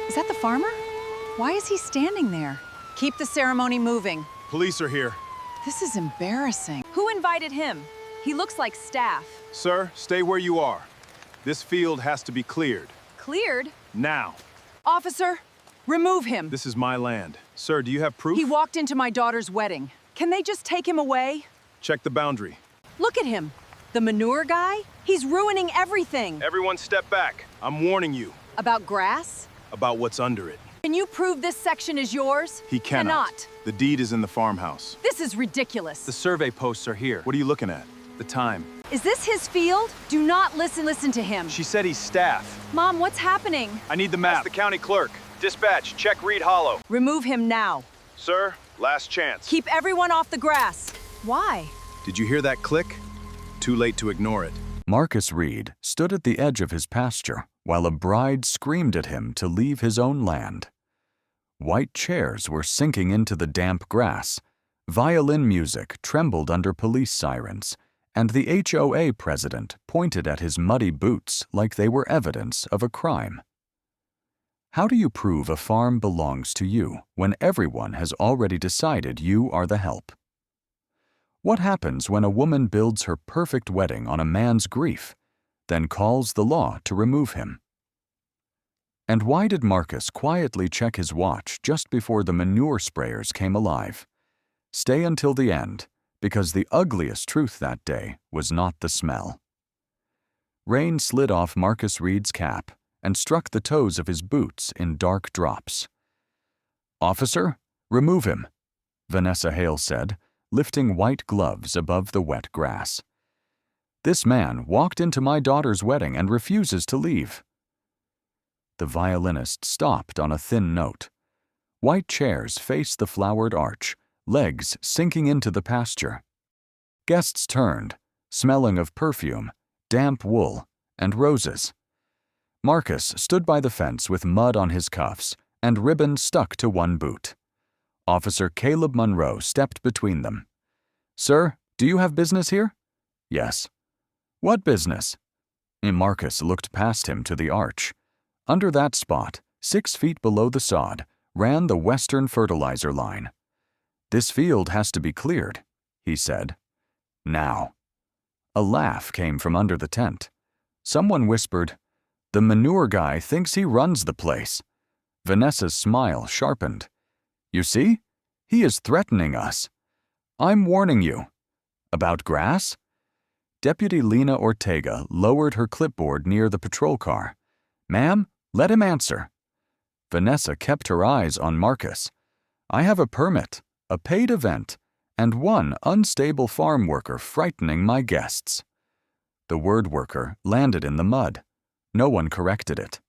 Is that the farmer? Why is he standing there? Keep the ceremony moving. Police are here. This is embarrassing. Who invited him? He looks like staff. Sir, stay where you are. This field has to be cleared. Cleared? Now. Officer, remove him. This is my land. Sir, do you have proof? He walked into my daughter's wedding. Can they just take him away? Check the boundary. Look at him. The manure guy? He's ruining everything. Everyone step back. I'm warning you. About grass? About what's under it. Can you prove this section is yours? He cannot. The deed is in the farmhouse. This is ridiculous. The survey posts are here. What are you looking at? The time. Is this his field? Do not listen to him. She said he's staff. Mom, what's happening? I need the map. Ask the county clerk. Dispatch, check Reed Hollow. Remove him now. Sir, last chance. Keep everyone off the grass. Why? Did you hear that click? Too late to ignore it. Marcus Reed stood at the edge of his pasture while a bride screamed at him to leave his own land. White chairs were sinking into the damp grass. Violin music trembled under police sirens, and the HOA president pointed at his muddy boots like they were evidence of a crime. How do you prove a farm belongs to you when everyone has already decided you are the help? What happens when a woman builds her perfect wedding on a man's grief, then calls the law to remove him? And why did Marcus quietly check his watch just before the manure sprayers came alive? Stay until the end, because the ugliest truth that day was not the smell. Rain slid off Marcus Reed's cap and struck the toes of his boots in dark drops. "Officer, remove him," Vanessa Hale said, lifting white gloves above the wet grass. "This man walked into my daughter's wedding and refuses to leave." The violinist stopped on a thin note. White chairs faced the flowered arch, legs sinking into the pasture. Guests turned, smelling of perfume, damp wool, and roses. Marcus stood by the fence with mud on his cuffs and ribbon stuck to one boot. Officer Caleb Monroe stepped between them. "Sir, do you have business here?" "Yes." "What business?" Marcus looked past him to the arch. Under that spot, 6 feet below the sod, ran the western fertilizer line. "This field has to be cleared," he said. "Now." A laugh came from under the tent. Someone whispered, "The manure guy thinks he runs the place." Vanessa's smile sharpened. "You see? He is threatening us. I'm warning you." "About grass?" Deputy Lena Ortega lowered her clipboard near the patrol car. "Ma'am, let him answer." Vanessa kept her eyes on Marcus. "I have a permit, a paid event, and one unstable farm worker frightening my guests." The word worker landed in the mud. No one corrected it.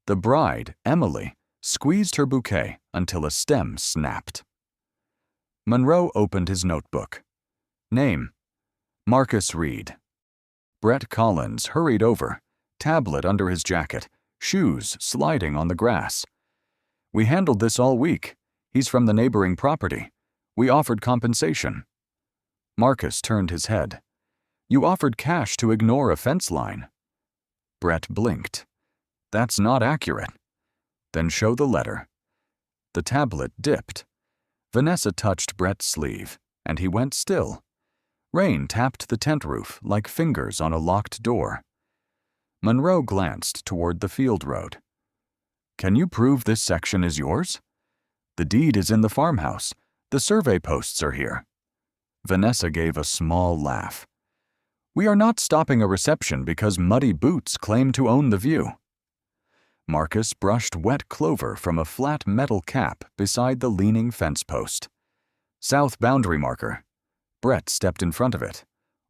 The bride, Emily, squeezed her bouquet until a stem snapped. Monroe opened his notebook. "Name: Marcus Reed." Brett Collins hurried over, tablet under his jacket, shoes sliding on the grass. "We handled this all week. He's from the neighboring property. We offered compensation." Marcus turned his head. "You offered cash to ignore a fence line." Brett blinked. "That's not accurate." "Then show the letter." The tablet dipped. Vanessa touched Brett's sleeve, and he went still. Rain tapped the tent roof like fingers on a locked door. Monroe glanced toward the field road. "Can you prove this section is yours?" "The deed is in the farmhouse. The survey posts are here." Vanessa gave a small laugh. "We are not stopping a reception because Muddy Boots claim to own the view." Marcus brushed wet clover from a flat metal cap beside the leaning fence post. "South boundary marker." Brett stepped in front of it.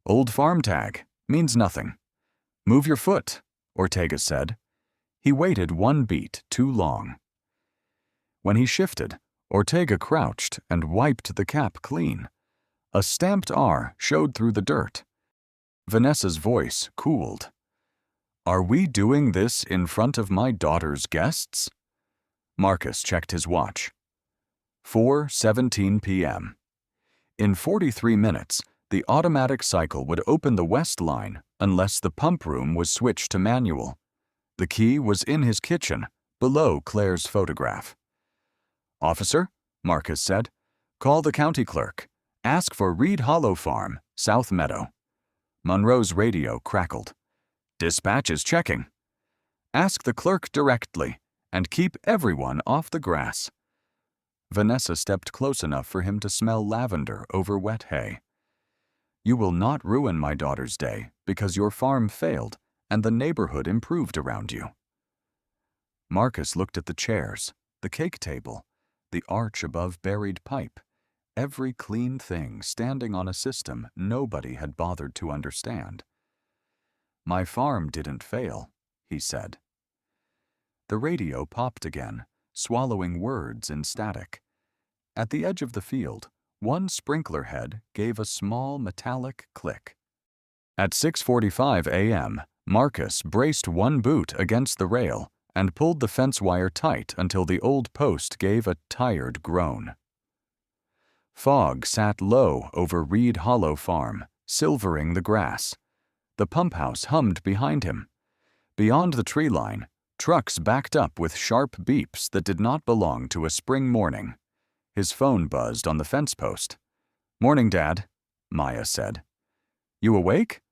"Old farm tag. Means nothing." "Move your foot," Ortega said. He waited one beat too long. When he shifted, Ortega crouched and wiped the cap clean. A stamped R showed through the dirt. Vanessa's voice cooled. "Are we doing this in front of my daughter's guests?" Marcus checked his watch. 4:17 p.m. In 43 minutes, the automatic cycle would open the west line unless the pump room was switched to manual. The key was in his kitchen, below Claire's photograph. "Officer," Marcus said, "call the county clerk. Ask for Reed Hollow Farm, South Meadow." Monroe's radio crackled. "Dispatch is checking. Ask the clerk directly, and keep everyone off the grass." Vanessa stepped close enough for him to smell lavender over wet hay. "You will not ruin my daughter's day because your farm failed and the neighborhood improved around you." Marcus looked at the chairs, the cake table, the arch above buried pipe, every clean thing standing on a system nobody had bothered to understand. "My farm didn't fail," he said. The radio popped again, swallowing words in static. At the edge of the field, one sprinkler head gave a small metallic click. At 6:45 a.m., Marcus braced one boot against the rail and pulled the fence wire tight until the old post gave a tired groan. Fog sat low over Reed Hollow Farm, silvering the grass. The pump house hummed behind him. Beyond the tree line, trucks backed up with sharp beeps that did not belong to a spring morning. His phone buzzed on the fence post. "Morning, Dad," Maya said. "You awake?"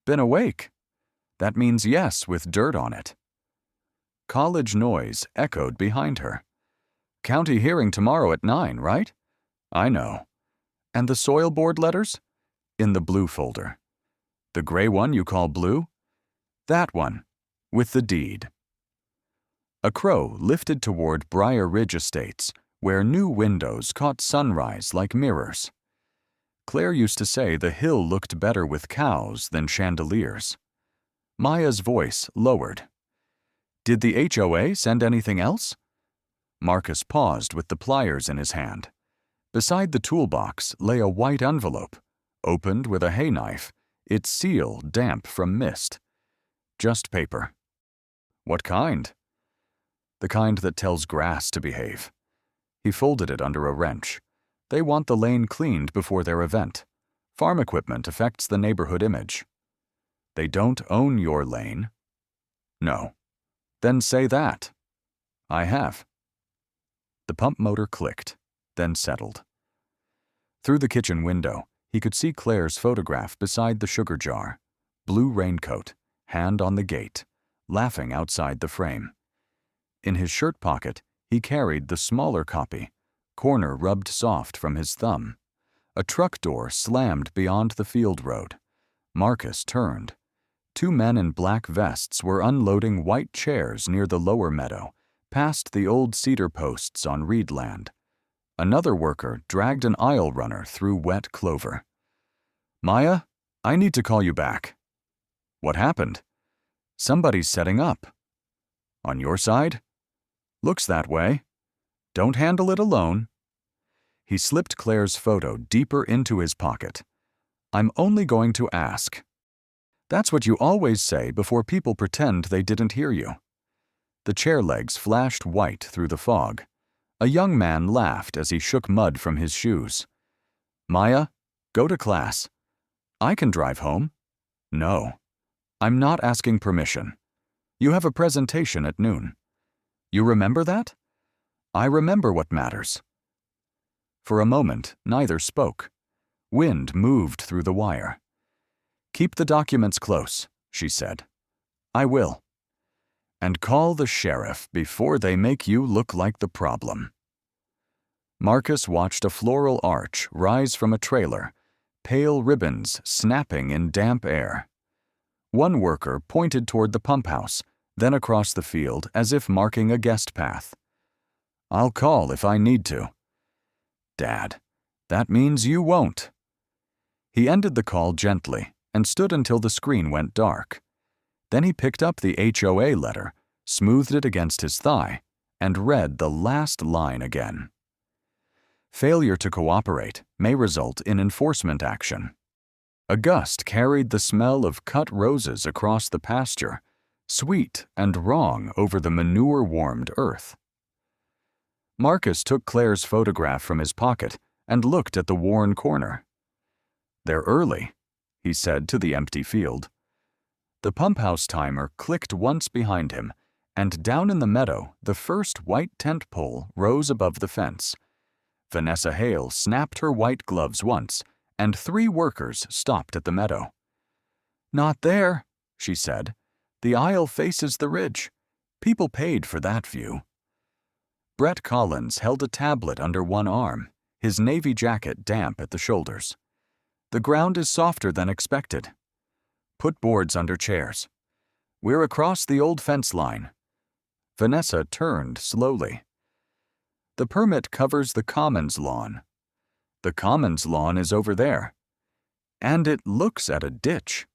"Been awake." "That means yes with dirt on it." College noise echoed behind her. "County hearing tomorrow at 9, right?" "I know." "And the soil board letters?" "In the blue folder." "The gray one you call blue?" "That one, with the deed." A crow lifted toward Briar Ridge Estates, where new windows caught sunrise like mirrors. Claire used to say the hill looked better with cows than chandeliers. Maya's voice lowered. "Did the HOA send anything else?" Marcus paused with the pliers in his hand. Beside the toolbox lay a white envelope, opened with a hay knife, its seal damp from mist. "Just paper." "What kind?" "The kind that tells grass to behave." He folded it under a wrench. "They want the lane cleaned before their event. Farm equipment affects the neighborhood image." "They don't own your lane." "No." "Then say that." "I have." The pump motor clicked, then settled. Through the kitchen window, he could see Claire's photograph beside the sugar jar, blue raincoat, hand on the gate, laughing outside the frame. In his shirt pocket, he carried the smaller copy, corner rubbed soft from his thumb. A truck door slammed beyond the field road. Marcus turned. Two men in black vests were unloading white chairs near the lower meadow, past the old cedar posts on reedland. Another worker dragged an aisle runner through wet clover. "Maya, I need to call you back." "What happened?" "Somebody's setting up." "On your side?" "Looks that way." "Don't handle it alone." He slipped Claire's photo deeper into his pocket. "I'm only going to ask." "That's what you always say before people pretend they didn't hear you." The chair legs flashed white through the fog. A young man laughed as he shook mud from his shoes. "Maya, go to class." "I can drive home." "No. I'm not asking permission. You have a presentation at noon." "You remember that?" "I remember what matters." For a moment, neither spoke. Wind moved through the wire. "Keep the documents close," she said. "I will." "And call the sheriff before they make you look like the problem." Marcus watched a floral arch rise from a trailer, pale ribbons snapping in damp air. One worker pointed toward the pump house, then across the field as if marking a guest path. "I'll call if I need to." "Dad, that means you won't." He ended the call gently and stood until the screen went dark. Then he picked up the HOA letter, smoothed it against his thigh, and read the last line again. Failure to cooperate may result in enforcement action. A gust carried the smell of cut roses across the pasture, sweet and wrong over the manure-warmed earth. Marcus took Claire's photograph from his pocket and looked at the worn corner. "They're early," he said to the empty field. The pump house timer clicked once behind him, and down in the meadow, the first white tent pole rose above the fence. Vanessa Hale snapped her white gloves once, and 3 workers stopped at the meadow. "Not there," she said. "The aisle faces the ridge. People paid for that view." Brett Collins held a tablet under one arm, his navy jacket damp at the shoulders. "The ground is softer than expected. Put boards under chairs. We're across the old fence line." Vanessa turned slowly. "The permit covers the Commons lawn. The Commons lawn is over there. And it looks at a ditch."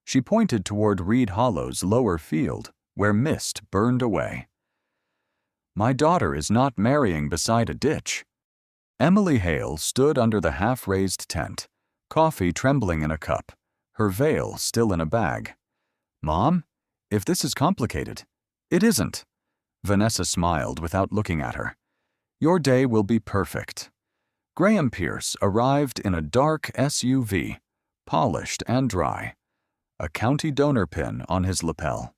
She pointed toward Reed Hollow's lower field, where mist burned away. "My daughter is not marrying beside a ditch." Emily Hale stood under the half-raised tent, coffee trembling in a cup, her veil still in a bag. "Mom, if this is complicated—" "It isn't." Vanessa smiled without looking at her. "Your day will be perfect." Graham Pierce arrived in a dark SUV, polished and dry, a county donor pin on his lapel.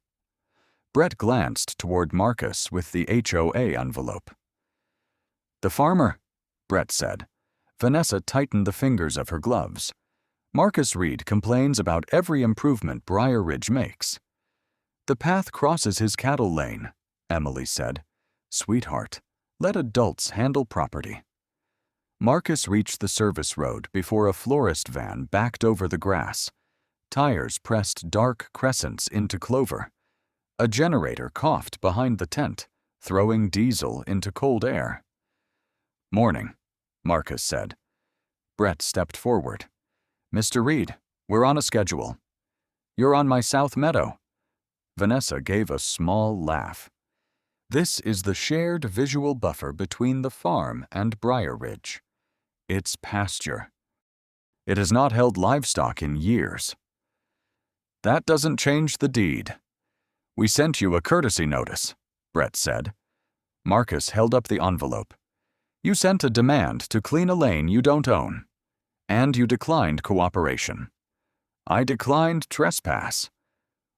Brett glanced toward Marcus with the HOA envelope. "The farmer," Brett said. Vanessa tightened the fingers of her gloves. "Marcus Reed complains about every improvement Briar Ridge makes." "The path crosses his cattle lane," Emily said. "Sweetheart, let adults handle property." Marcus reached the service road before a florist van backed over the grass. Tires pressed dark crescents into clover. A generator coughed behind the tent, throwing diesel into cold air. "Morning," Marcus said. Brett stepped forward. "Mr. Reed, we're on a schedule." "You're on my south meadow." Vanessa gave a small laugh. "This is the shared visual buffer between the farm and Briar Ridge. It's pasture. It has not held livestock in years." "That doesn't change the deed." "We sent you a courtesy notice," Brett said. Marcus held up the envelope. "You sent a demand to clean a lane you don't own. And you declined cooperation." "I declined trespass."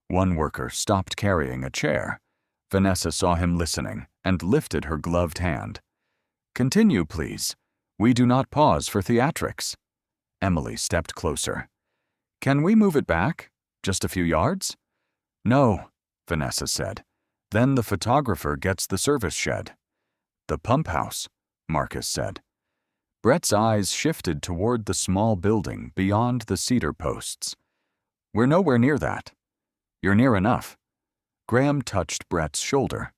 One worker stopped carrying a chair. Vanessa saw him listening and lifted her gloved hand. "Continue, please. We do not pause for theatrics." Emily stepped closer. "Can we move it back? Just a few yards?" "No," Vanessa said. "Then the photographer gets the service shed." "The pump house," Marcus said. Brett's eyes shifted toward the small building beyond the cedar posts. "We're nowhere near that." "You're near enough." Graham touched Brett's shoulder.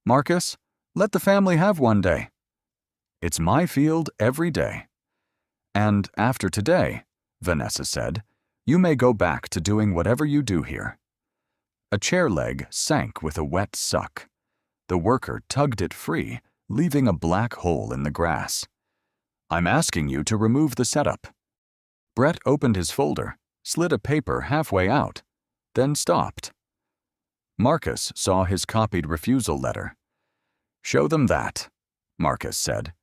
"Marcus, let the family have one day." "It's my field every day." "And after today," Vanessa said, "you may go back to doing whatever you do here." A chair leg sank with a wet suck. The worker tugged it free, leaving a black hole in the grass. "I'm asking you to remove the setup." Brett opened his folder, slid a paper halfway out, then stopped. Marcus saw his copied refusal letter. "Show them that," Marcus said.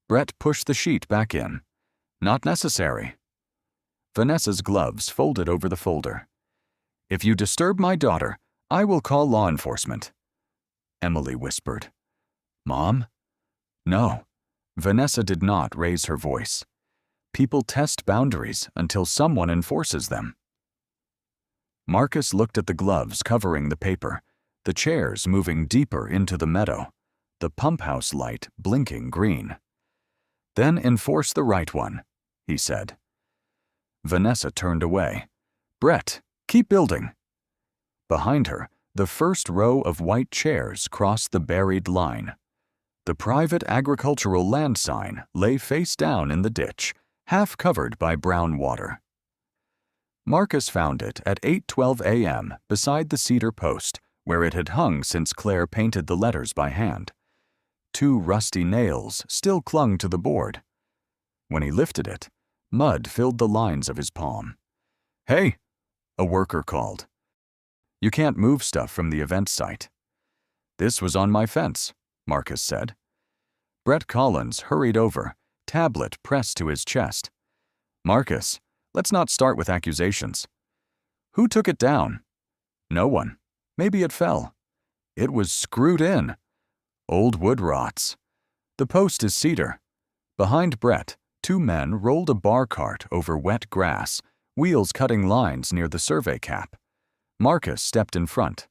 Brett pushed the sheet back in. "Not necessary." Vanessa's gloves folded over the folder. "If you disturb my daughter, I will call law enforcement." Emily whispered. "Mom?" "No." Vanessa did not raise her voice. "People test boundaries until someone enforces them." Marcus looked at the gloves covering the paper, the chairs moving deeper into the meadow, the pump house light blinking green. "Then enforce the right one," he said. Vanessa turned away. "Brett, keep building." Behind her, the first row of white chairs crossed the buried line. The private agricultural land sign lay face down in the ditch, half covered by brown water. Marcus found it at 8:12 a.m. beside the cedar post, where it had hung since Claire painted the letters by hand. 2 rusty nails still clung to the board. When he lifted it, mud filled the lines of his palm. "Hey!" a worker called. "You can't move stuff from the event site." "This was on my fence," Marcus said. Brett Collins hurried over, tablet pressed to his chest. "Marcus, let's not start with accusations." "Who took it down?" "No one. Maybe it fell." It was screwed in. Old wood rots. The post is cedar. Behind Brett, two men rolled a bar cart over wet grass, wheels cutting lines near the survey cap. Marcus stepped in front.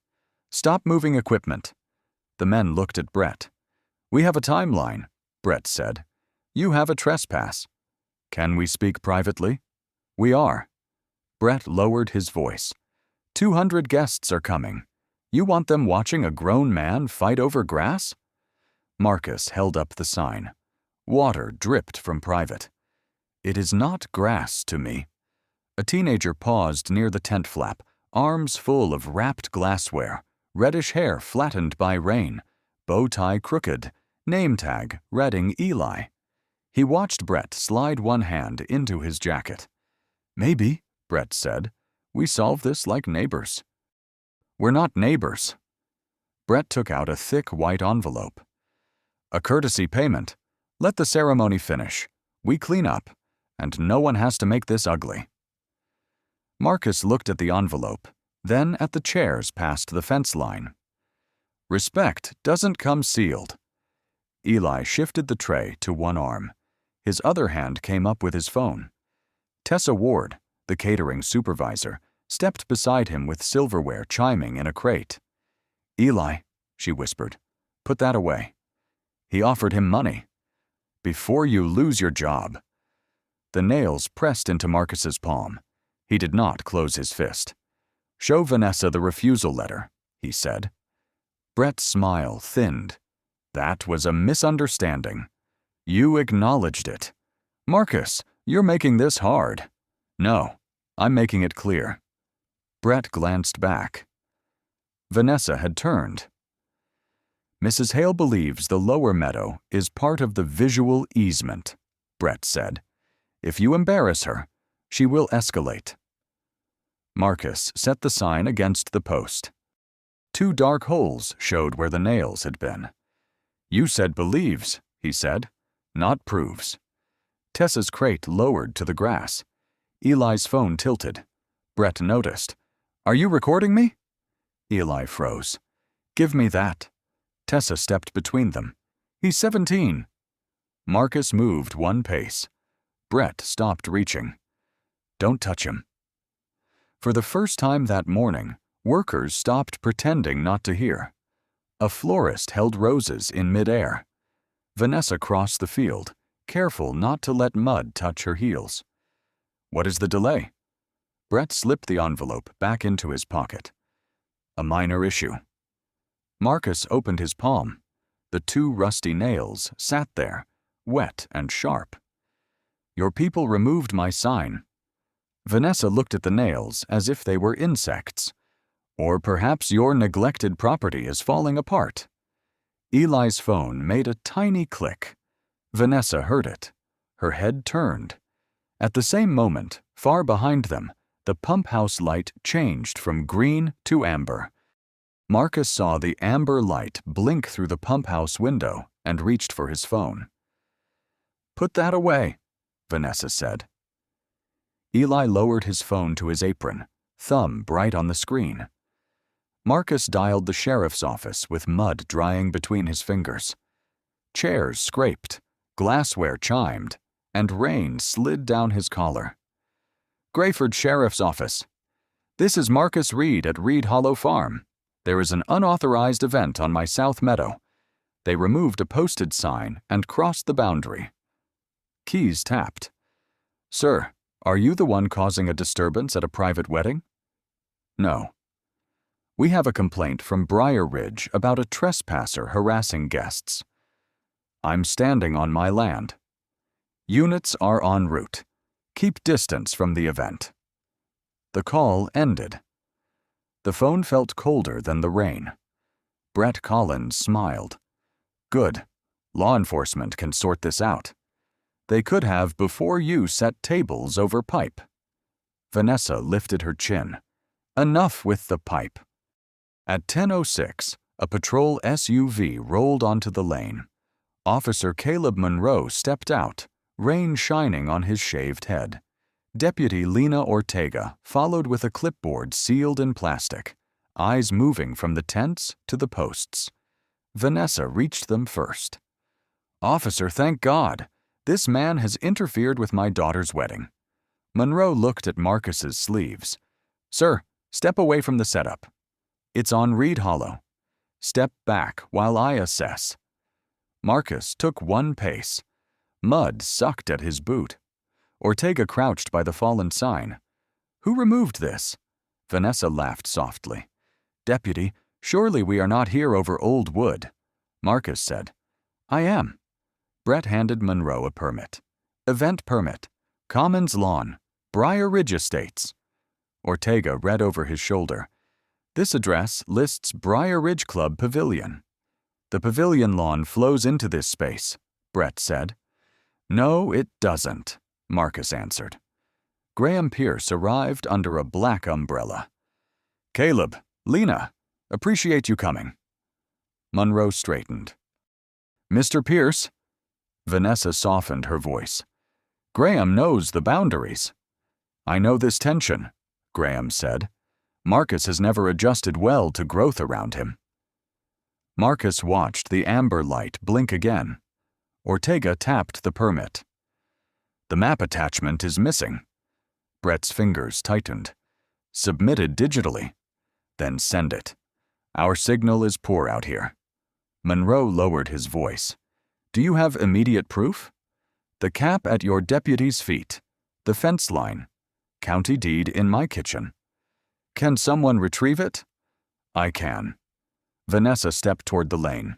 "Stop moving equipment." The men looked at Brett. "We have a timeline," Brett said. "You have a trespass." "Can we speak privately?" "We are." Brett lowered his voice. 200 guests are coming. You want them watching a grown man fight over grass?" Marcus held up the sign. Water dripped from private. "It is not grass to me." A teenager paused near the tent flap, arms full of wrapped glassware, reddish hair flattened by rain, bow tie crooked, name tag reading Eli. He watched Brett slide one hand into his jacket. "Maybe," Brett said, "we solve this like neighbors." "We're not neighbors." Brett took out a thick white envelope. "A courtesy payment. Let the ceremony finish. We clean up, and no one has to make this ugly." Marcus looked at the envelope, then at the chairs past the fence line. "Respect doesn't come sealed." Eli shifted the tray to one arm. His other hand came up with his phone. Tessa Ward, the catering supervisor, stepped beside him with silverware chiming in a crate. "Eli," she whispered, "put that away." He offered him money. "Before you lose your job." The nails pressed into Marcus's palm. He did not close his fist. "Show Vanessa the refusal letter," he said. Brett's smile thinned. "That was a misunderstanding. You acknowledged it. Marcus, you're making this hard." "No, I'm making it clear." Brett glanced back. Vanessa had turned. "Mrs. Hale believes the lower meadow is part of the visual easement," Brett said. "If you embarrass her, she will escalate." Marcus set the sign against the post. 2 dark holes showed where the nails had been. "You said believes," he said, "not proves." Tessa's crate lowered to the grass. Eli's phone tilted. Brett noticed. "Are you recording me?" Eli froze. "Give me that." Tessa stepped between them. "He's 17. Marcus moved 1 pace. Brett stopped reaching. "Don't touch him." For the first time that morning, workers stopped pretending not to hear. A florist held roses in midair. Vanessa crossed the field, careful not to let mud touch her heels. "What is the delay?" Brett slipped the envelope back into his pocket. "A minor issue." Marcus opened his palm. The 2 rusty nails sat there, wet and sharp. "Your people removed my sign." Vanessa looked at the nails as if they were insects. "Or perhaps your neglected property is falling apart." Eli's phone made a tiny click. Vanessa heard it. Her head turned. At the same moment, far behind them, the pump house light changed from green to amber. Marcus saw the amber light blink through the pump house window and reached for his phone. "Put that away," Vanessa said. Eli lowered his phone to his apron, thumb bright on the screen. Marcus dialed the sheriff's office with mud drying between his fingers. Chairs scraped, glassware chimed, and rain slid down his collar. "Grayford Sheriff's Office. This is Marcus Reed at Reed Hollow Farm. There is an unauthorized event on my south meadow." They removed a posted sign and crossed the boundary. Keys tapped. "Sir, are you the one causing a disturbance at a private wedding?" "No." "We have a complaint from Briar Ridge about a trespasser harassing guests." "I'm standing on my land." "Units are en route. Keep distance from the event." The call ended. The phone felt colder than the rain. Brett Collins smiled. "Good. Law enforcement can sort this out. They could have before you set tables over pipe." Vanessa lifted her chin. "Enough with the pipe." At 10:06, a patrol SUV rolled onto the lane. Officer Caleb Monroe stepped out, rain shining on his shaved head. Deputy Lena Ortega followed with a clipboard sealed in plastic. eyes moving from the tents to the posts. Vanessa reached them first. "Officer, thank God! This man has interfered with my daughter's wedding." Monroe looked at Marcus's sleeves. "Sir, step away from the setup. It's on Reed Hollow. Step back while I assess." Marcus took one pace. Mud sucked at his boot. Ortega crouched by the fallen sign. "Who removed this?" Vanessa laughed softly. "Deputy, surely we are not here over old wood." Marcus said, "I am." Brett handed Monroe a permit. "Event permit. Commons Lawn. Briar Ridge Estates." Ortega read over his shoulder. "This address lists Briar Ridge Club Pavilion." "The pavilion lawn flows into this space," Brett said. "No, it doesn't," Marcus answered. Graham Pierce arrived under a black umbrella. "Caleb, Lena, appreciate you coming." Monroe straightened. "Mr. Pierce." Vanessa softened her voice. "Graham knows the boundaries." "I know this tension," Graham said. "Marcus has never adjusted well to growth around him." Marcus watched the amber light blink again. Ortega tapped the permit. "The map attachment is missing." Brett's fingers tightened. "Submitted digitally. Then send it. Our signal is poor out here." Monroe lowered his voice. "Do you have immediate proof?" "The cap at your deputy's feet. The fence line. County deed in my kitchen." "Can someone retrieve it?" "I can." Vanessa stepped toward the lane.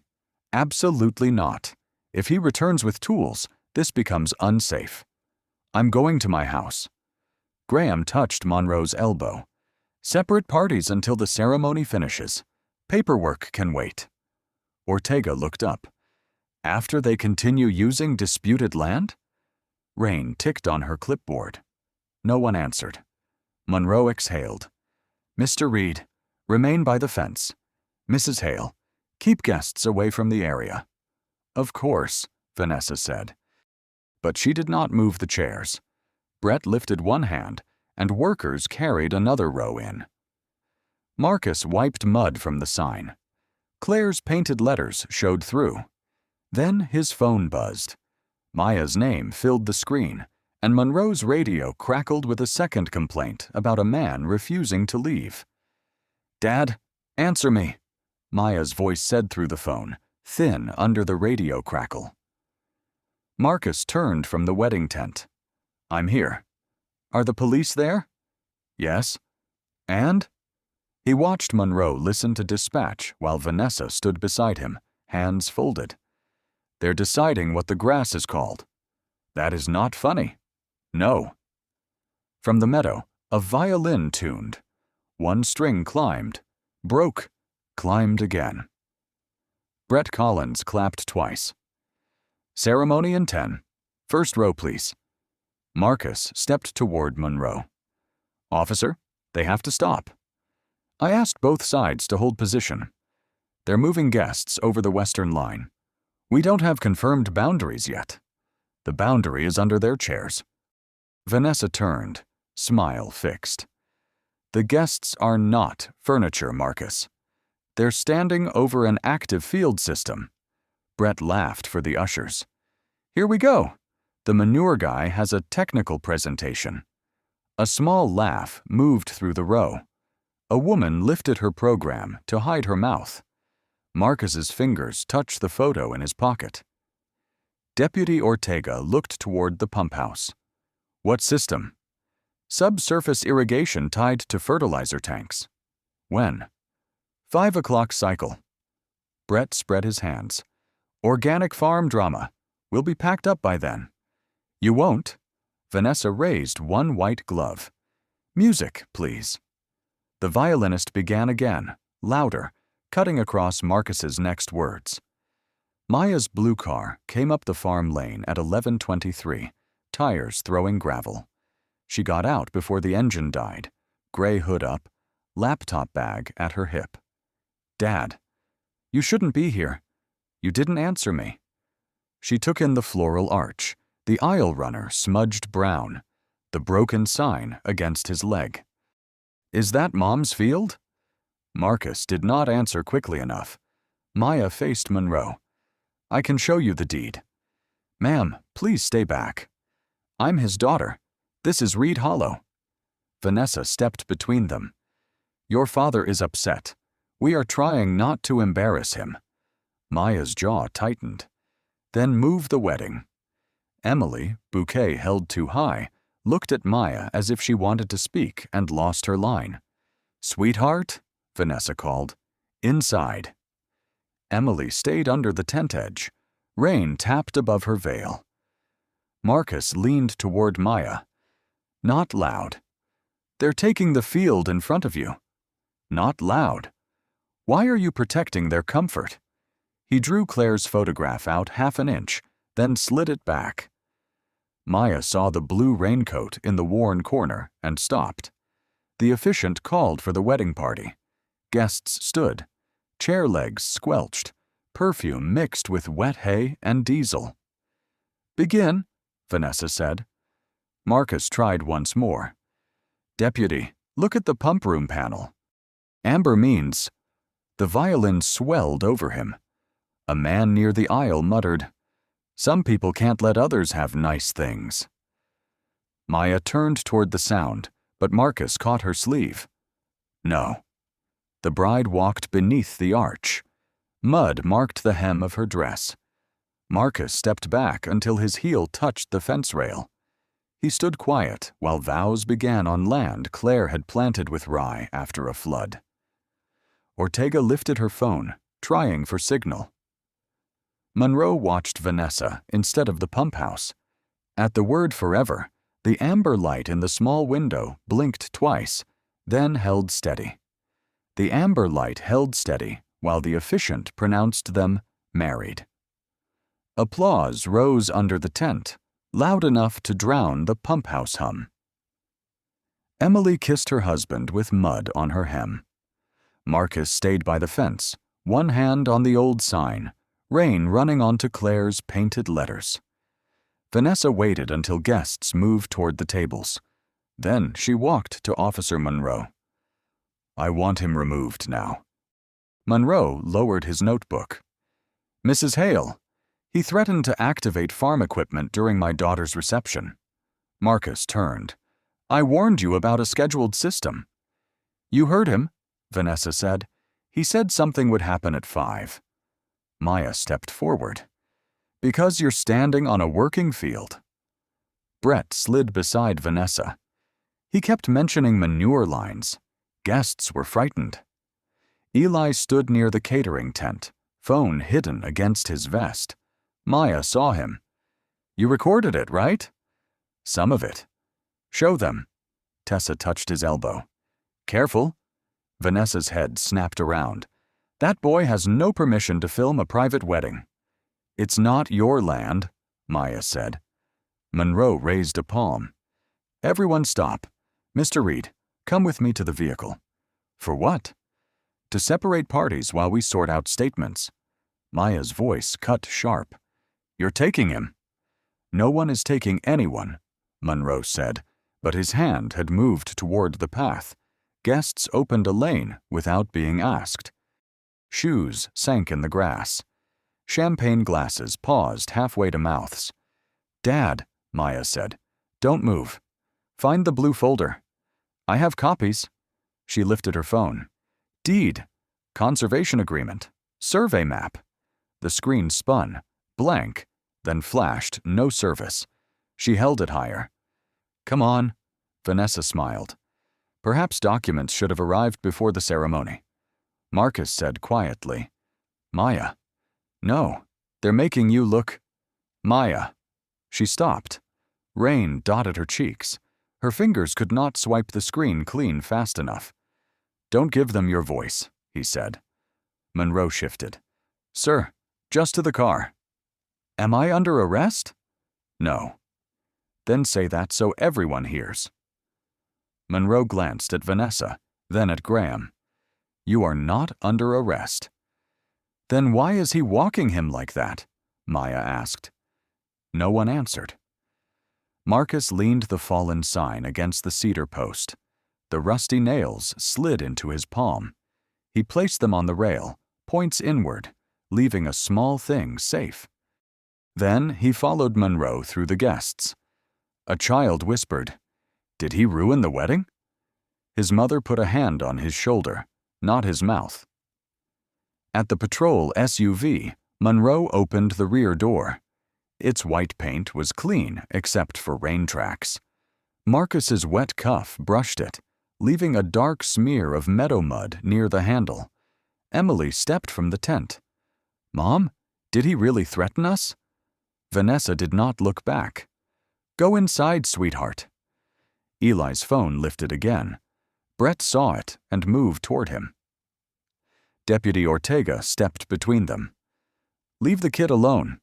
"Absolutely not. If he returns with tools, this becomes unsafe. I'm going to my house." Graham touched Monroe's elbow. "Separate parties until the ceremony finishes. Paperwork can wait." Ortega looked up. "After they continue using disputed land?" Rain ticked on her clipboard. No one answered. Monroe exhaled. "Mr. Reed, remain by the fence. Mrs. Hale, keep guests away from the area." "Of course," Vanessa said. But she did not move the chairs. Brett lifted one hand, and workers carried another row in. Marcus wiped mud from the sign. Claire's painted letters showed through. Then his phone buzzed. Maya's name filled the screen, and Monroe's radio crackled with a second complaint about a man refusing to leave. "Dad, answer me," Maya's voice said through the phone, thin under the radio crackle. Marcus turned from the wedding tent. "I'm here." "Are the police there?" "Yes." "And?" He watched Monroe listen to dispatch while Vanessa stood beside him, hands folded. "They're deciding what the grass is called." "That is not funny." "No." From the meadow, a violin tuned. One string climbed, broke, climbed again. Brett Collins clapped twice. "Ceremony in 10. First row, please." Marcus stepped toward Monroe. "Officer, they have to stop." "I asked both sides to hold position. They're moving guests over the western line. We don't have confirmed boundaries yet. The boundary is under their chairs." Vanessa turned, smile fixed. "The guests are not furniture, Marcus. They're standing over an active field system." Brett laughed for the ushers. "Here we go. The Manure guy has a technical presentation." A small laugh moved through the row. A woman lifted her program to hide her mouth. Marcus's fingers touched the photo in his pocket. Deputy Ortega looked toward the pump house. "What system?" "Subsurface irrigation tied to fertilizer tanks." "When?" 5 o'clock cycle." Brett spread his hands. "Organic farm drama. We'll be packed up by then." "You won't." Vanessa raised one white glove. "Music, please." The violinist began again, louder, cutting across Marcus's next words. Maya's blue car came up the farm lane at 11:23, tires throwing gravel. She got out before the engine died, gray hood up, laptop bag at her hip. "Dad, you shouldn't be here. You didn't answer me." She took in the floral arch, the aisle runner smudged brown, the broken sign against his leg. "Is that Mom's field?" Marcus did not answer quickly enough. Maya faced Monroe. "I can show you the deed." "Ma'am, please stay back." "I'm his daughter. This is Reed Hollow." Vanessa stepped between them. "Your father is upset. We are trying not to embarrass him." Maya's jaw tightened. "Then move the wedding." Emily, bouquet held too high, looked at Maya as if she wanted to speak and lost her line. "Sweetheart," Vanessa called. "Inside." Emily stayed under the tent edge. Rain tapped above her veil. Marcus leaned toward Maya. "Not loud." "They're taking the field in front of you." "Not loud." "Why are you protecting their comfort?" He drew Claire's photograph out half an inch, then slid it back. Maya saw the blue raincoat in the worn corner and stopped. The officiant called for the wedding party. Guests stood. Chair legs squelched. Perfume mixed with wet hay and diesel. "Begin," Vanessa said. Marcus tried once more. "Deputy, look at the pump room panel." "Amber means—" The violin swelled over him. A man near the aisle muttered, "Some people can't let others have nice things." Maya turned toward the sound, but Marcus caught her sleeve. "No." The bride walked beneath the arch. Mud marked the hem of her dress. Marcus stepped back until his heel touched the fence rail. He stood quiet while vows began on land Claire had planted with rye after a flood. Ortega lifted her phone, trying for signal. Monroe watched Vanessa instead of the pump house. At the word forever, the amber light in the small window blinked twice, then held steady. The amber light held steady while the officiant pronounced them married. Applause rose under the tent, loud enough to drown the pump house hum. Emily kissed her husband with mud on her hem. Marcus stayed by the fence, one hand on the old sign, rain running onto Claire's painted letters. Vanessa waited until guests moved toward the tables. Then she walked to Officer Monroe. "I want him removed now." Monroe lowered his notebook. "Mrs. Hale, he threatened to activate farm equipment during my daughter's reception." Marcus turned. "I warned you about a scheduled system." "You heard him," Vanessa said. "He said something would happen at 5. Maya stepped forward. "Because you're standing on a working field." Brett slid beside Vanessa. He kept mentioning manure lines. Guests were frightened. Eli stood near the catering tent, phone hidden against his vest. Maya saw him. "You recorded it, right?" "Some of it." "Show them." Tessa touched his elbow. "Careful." Vanessa's head snapped around. "That boy has no permission to film a private wedding." "It's not your land," Maya said. Monroe raised a palm. "Everyone stop. Mr. Reed, come with me to the vehicle." "For what?" "To separate parties while we sort out statements." Maya's voice cut sharp. "You're taking him." "No one is taking anyone," Monroe said, but his hand had moved toward the path. Guests opened a lane without being asked. Shoes sank in the grass. Champagne glasses paused halfway to mouths. "Dad," Maya said, "don't move. Find the blue folder." "I have copies." She lifted her phone. "Deed, conservation agreement, survey map." The screen spun, blank, then flashed no service. She held it higher. "Come on," Vanessa smiled. "Perhaps documents should have arrived before the ceremony." Marcus said quietly, "Maya." "No, they're making you look—" "Maya." She stopped. Rain dotted her cheeks. Her fingers could not swipe the screen clean fast enough. "Don't give them your voice," he said. Monroe shifted. "Sir, just to the car." "Am I under arrest?" "No." "Then say that so everyone hears." Monroe glanced at Vanessa, then at Graham. "You are not under arrest." "Then why is he walking him like that?" Maya asked. No one answered. Marcus leaned the fallen sign against the cedar post. The rusty nails slid into his palm. He placed them on the rail, points inward, leaving a small thing safe. Then he followed Monroe through the guests. A child whispered, "Did he ruin the wedding?" His mother put a hand on his shoulder, not his mouth. At the patrol SUV, Monroe opened the rear door. Its white paint was clean except for rain tracks. Marcus's wet cuff brushed it, leaving a dark smear of meadow mud near the handle. Emily stepped from the tent. "Mom, did he really threaten us?" Vanessa did not look back. "Go inside, sweetheart." Eli's phone lifted again. Brett saw it and moved toward him. Deputy Ortega stepped between them. "Leave the kid alone."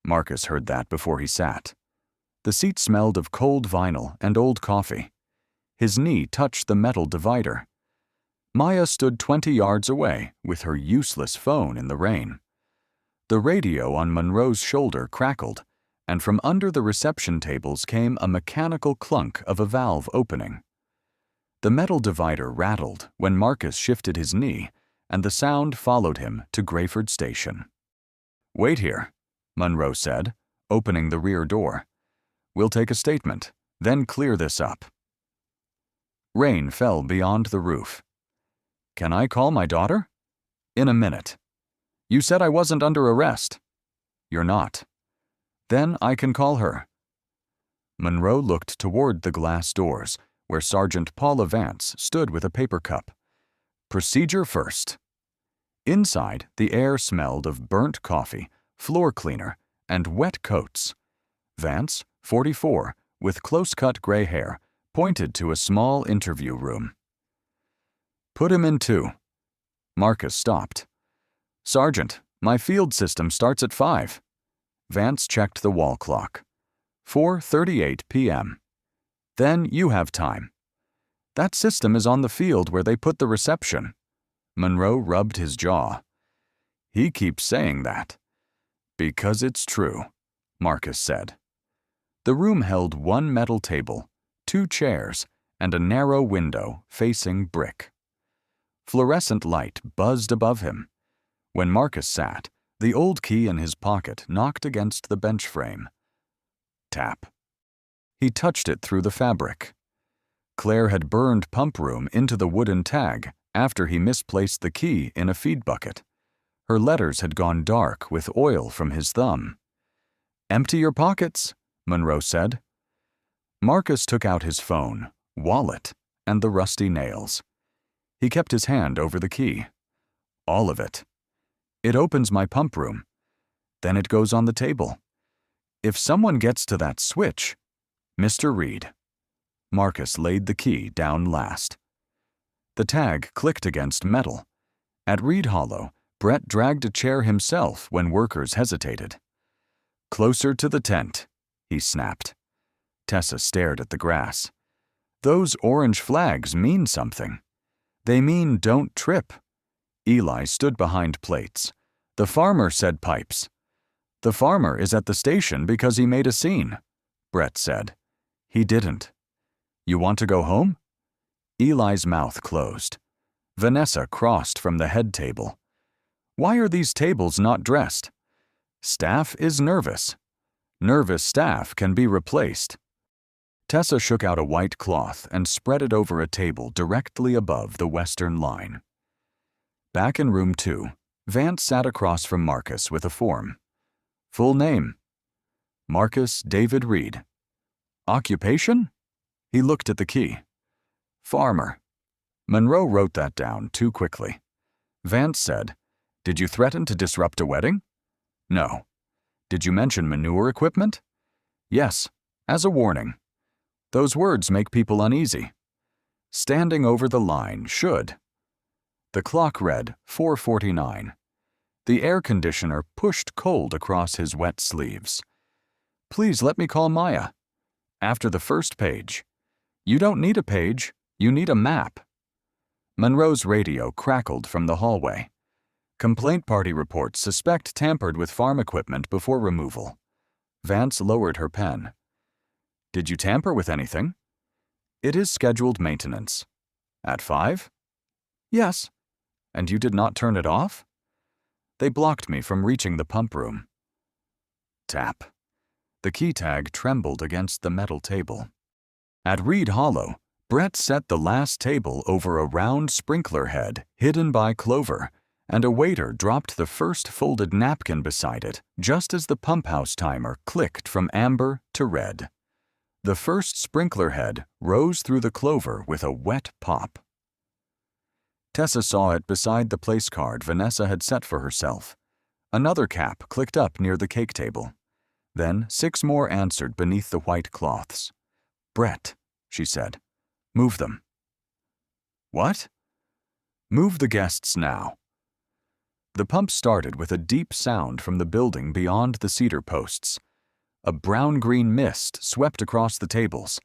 Marcus heard that before he sat. The seat smelled of cold vinyl and old coffee. His knee touched the metal divider. Maya stood 20 yards away with her useless phone in the rain. The radio on Monroe's shoulder crackled, and from under the reception tables came a mechanical clunk of a valve opening. The metal divider rattled when Marcus shifted his knee, and the sound followed him to Grayford Station. "Wait here," Monroe said, opening the rear door. "We'll take a statement, then clear this up." Rain fell beyond the roof. "Can I call my daughter?" "In a minute." "You said I wasn't under arrest." "You're not." "Then I can call her." Monroe looked toward the glass doors, where Sergeant Paula Vance stood with a paper cup. "Procedure first." Inside, the air smelled of burnt coffee, floor cleaner, and wet coats. Vance, 44, with close-cut gray hair, pointed to a small interview room. "Put him in 2. Marcus stopped. "Sergeant, my field system starts at 5. Vance checked the wall clock. 4:38 p.m. "Then you have time." "That system is on the field where they put the reception." Monroe rubbed his jaw. "He keeps saying that." "Because it's true," Marcus said. The room held one metal table, 2 chairs, and a narrow window facing brick. Fluorescent light buzzed above him. When Marcus sat, the old key in his pocket knocked against the bench frame. Tap. He touched it through the fabric. Claire had burned pump room into the wooden tag after he misplaced the key in a feed bucket. Her letters had gone dark with oil from his thumb. "Empty your pockets," Monroe said. Marcus took out his phone, wallet, and the rusty nails. He kept his hand over the key. "All of it. It opens my pump room. Then it goes on the table. If someone gets to that switch..." "Mr. Reed." Marcus laid the key down last. The tag clicked against metal. At Reed Hollow, Brett dragged a chair himself when workers hesitated. "Closer to the tent," he snapped. Tessa stared at the grass. "Those orange flags mean something. They mean don't trip." Eli stood behind plates. "The farmer said pipes." "The farmer is at the station because he made a scene," Brett said. "He didn't." "You want to go home?" Eli's mouth closed. Vanessa crossed from the head table. "Why are these tables not dressed?" "Staff is nervous. Nervous staff can be replaced." Tessa shook out a white cloth and spread it over a table directly above the western line. Back in room 2, Vance sat across from Marcus with a form. "Full name?" "Marcus David Reed." "Occupation?" He looked at the key. "Farmer." Monroe wrote that down too quickly. Vance said, "Did you threaten to disrupt a wedding?" "No." "Did you mention manure equipment?" "Yes, as a warning." "Those words make people uneasy." "Standing over the line should." The clock read 4:49. The air conditioner pushed cold across his wet sleeves. "Please let me call Maya." "After the first page." "You don't need a page, you need a map." Monroe's radio crackled from the hallway. "Complaint party reports suspect tampered with farm equipment before removal." Vance lowered her pen. "Did you tamper with anything?" "It is scheduled maintenance." "At 5?" "Yes, And you did not turn it off? They blocked me from reaching the pump room. Tap. The key tag trembled against the metal table. At Reed Hollow, Brett set the last table over a round sprinkler head hidden by clover, and a waiter dropped the first folded napkin beside it just as the pump house timer clicked from amber to red. The first sprinkler head rose through the clover with a wet pop. Tessa saw it beside the place card Vanessa had set for herself. Another cap clicked up near the cake table. Then 6 more answered beneath the white cloths. "Brett," she said. "Move them." "What?" "Move the guests now." The pump started with a deep sound from the building beyond the cedar posts. A brown-green mist swept across the tables.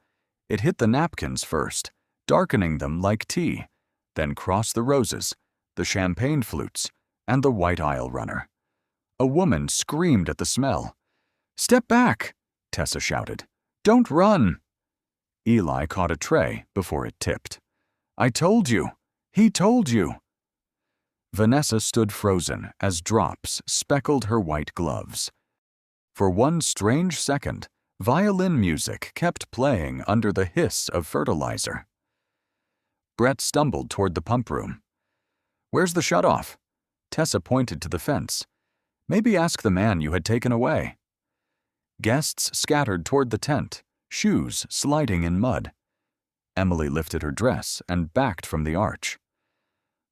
It hit the napkins first, darkening them like tea, then crossed the roses, the champagne flutes, and the white aisle runner. A woman screamed at the smell. "Step back!" Tessa shouted. "Don't run!" Eli caught a tray before it tipped. "I told you! He told you!" Vanessa stood frozen as drops speckled her white gloves. For one strange second, violin music kept playing under the hiss of fertilizer. Brett stumbled toward the pump room. "Where's the shutoff?" Tessa pointed to the fence. "Maybe ask the man you had taken away." Guests scattered toward the tent, shoes sliding in mud. Emily lifted her dress and backed from the arch.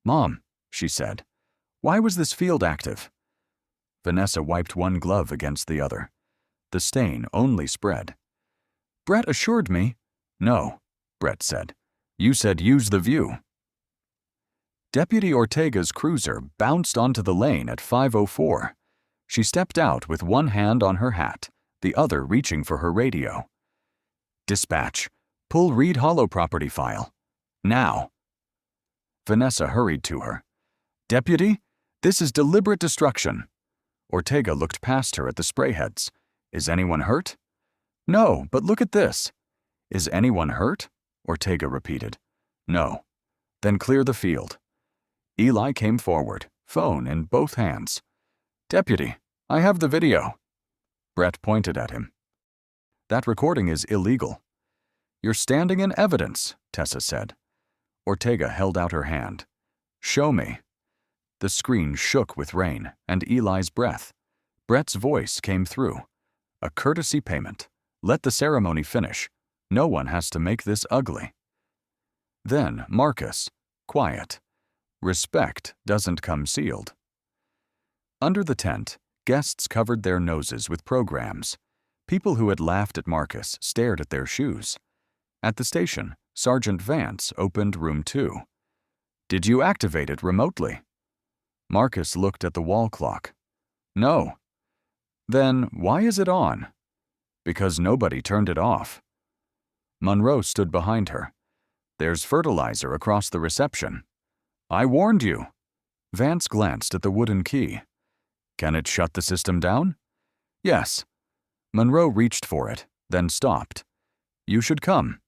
"Mom," she said, "why was this field active?" Vanessa wiped one glove against the other. The stain only spread. "Brett assured me—" "No," Brett said. "You said use the view." Deputy Ortega's cruiser bounced onto the lane at 5:04. She stepped out with one hand on her hat, the other reaching for her radio. "Dispatch. Pull Reed Hollow property file. Now." Vanessa hurried to her. "Deputy, this is deliberate destruction." Ortega looked past her at the spray heads. "Is anyone hurt?" "No, but look at this." "Is anyone hurt?" Ortega repeated. "No." "Then clear the field." Eli came forward, phone in both hands. "Deputy, I have the video." Brett pointed at him. "That recording is illegal." "You're standing in evidence," Tessa said. Ortega held out her hand. "Show me." The screen shook with rain and Eli's breath. Brett's voice came through. "A courtesy payment. Let the ceremony finish. No one has to make this ugly." Then Marcus, quiet. Respect doesn't come sealed. Under the tent, guests covered their noses with programs. People who had laughed at Marcus stared at their shoes. At the station, Sergeant Vance opened room 2. "Did you activate it remotely?" Marcus looked at the wall clock. "No." "Then why is it on?" "Because nobody turned it off." Monroe stood behind her. "There's fertilizer across the reception." "I warned you." Vance glanced at the wooden key. "Can it shut the system down?" "Yes." Monroe reached for it, then stopped. "You should come."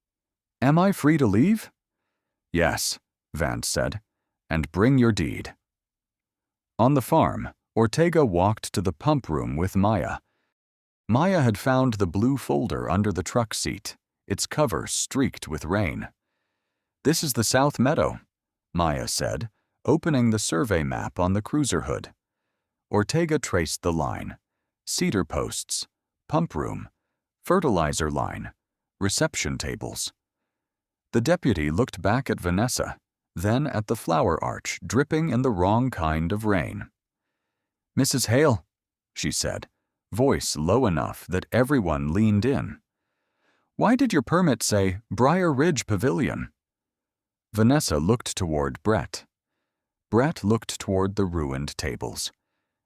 "Am I free to leave?" "Yes," Vance said, "and bring your deed." On the farm, Ortega walked to the pump room with Maya. Maya had found the blue folder under the truck seat, its cover streaked with rain. "This is the South Meadow," Maya said, opening the survey map on the cruiser hood. Ortega traced the line. Cedar posts, pump room, fertilizer line, reception tables. The deputy looked back at Vanessa, then at the flower arch dripping in the wrong kind of rain. "Mrs. Hale," she said, voice low enough that everyone leaned in. "Why did your permit say Briar Ridge Pavilion?" Vanessa looked toward Brett. Brett looked toward the ruined tables.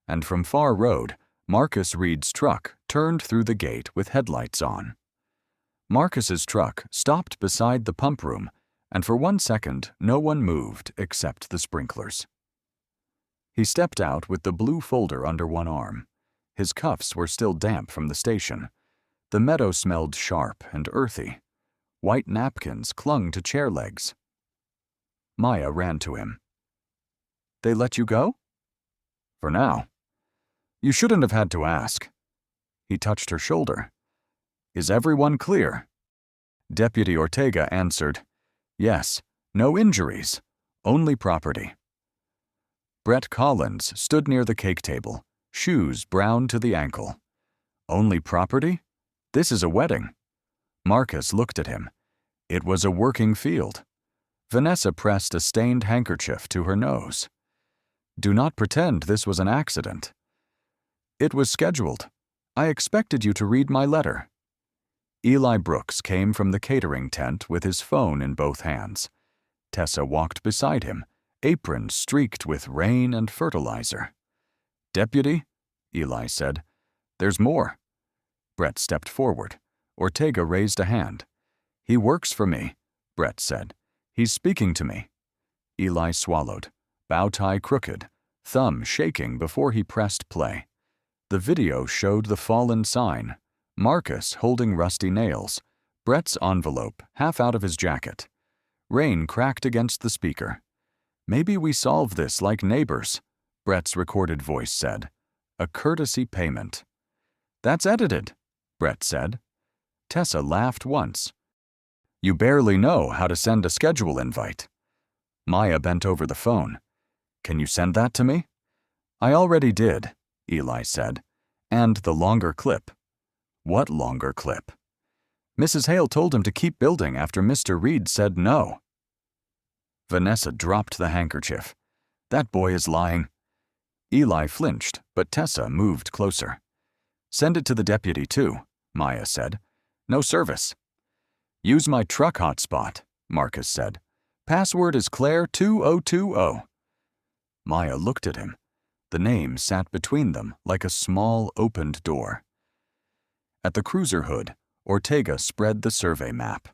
And from Far Road, Marcus Reed's truck turned through the gate with headlights on. Marcus's truck stopped beside the pump room, and for 1 second no one moved except the sprinklers. He stepped out with the blue folder under one arm. His cuffs were still damp from the station. The meadow smelled sharp and earthy. White napkins clung to chair legs. Maya ran to him. They let you go? For now. You shouldn't have had to ask. He touched her shoulder. Is everyone clear? Deputy Ortega answered, Yes, no injuries, only property. Brett Collins stood near the cake table, shoes brown to the ankle. Only property? This is a wedding. Marcus looked at him. It was a working field. Vanessa pressed a stained handkerchief to her nose. Do not pretend this was an accident. It was scheduled. I expected you to read my letter. Eli Brooks came from the catering tent with his phone in both hands. Tessa walked beside him, apron streaked with rain and fertilizer. Deputy, Eli said, there's more. Brett stepped forward. Ortega raised a hand. He works for me, Brett said. He's speaking to me. Eli swallowed, bow tie crooked, thumb shaking before he pressed play. The video showed the fallen sign, Marcus holding rusty nails, Brett's envelope half out of his jacket. Rain cracked against the speaker. Maybe we solve this like neighbors, Brett's recorded voice said. A courtesy payment. That's edited, Brett said. Tessa laughed once. You barely know how to send a schedule invite. Maya bent over the phone. Can you send that to me? I already did, Eli said. And the longer clip. What longer clip? Mrs. Hale told him to keep building after Mr. Reed said no. Vanessa dropped the handkerchief. That boy is lying. Eli flinched, but Tessa moved closer. Send it to the deputy too, Maya said. No service. Use my truck hotspot, Marcus said. Password is Claire 2020. Maya looked at him. The name sat between them like a small opened door. At the cruiser hood, Ortega spread the survey map.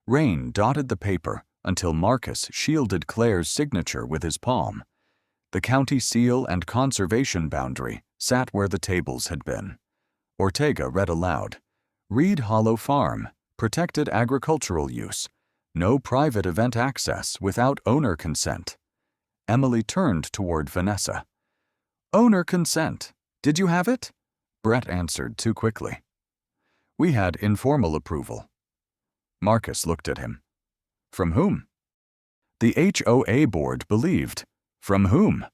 Rain dotted the paper until Marcus shielded Claire's signature with his palm. The county seal and conservation boundary sat where the tables had been. Ortega read aloud, Reed Hollow Farm, protected agricultural use, no private event access without owner consent. Emily turned toward Vanessa. Owner consent. Did you have it? Brett answered too quickly. We had informal approval. Marcus looked at him. From whom? The HOA board believed. From whom?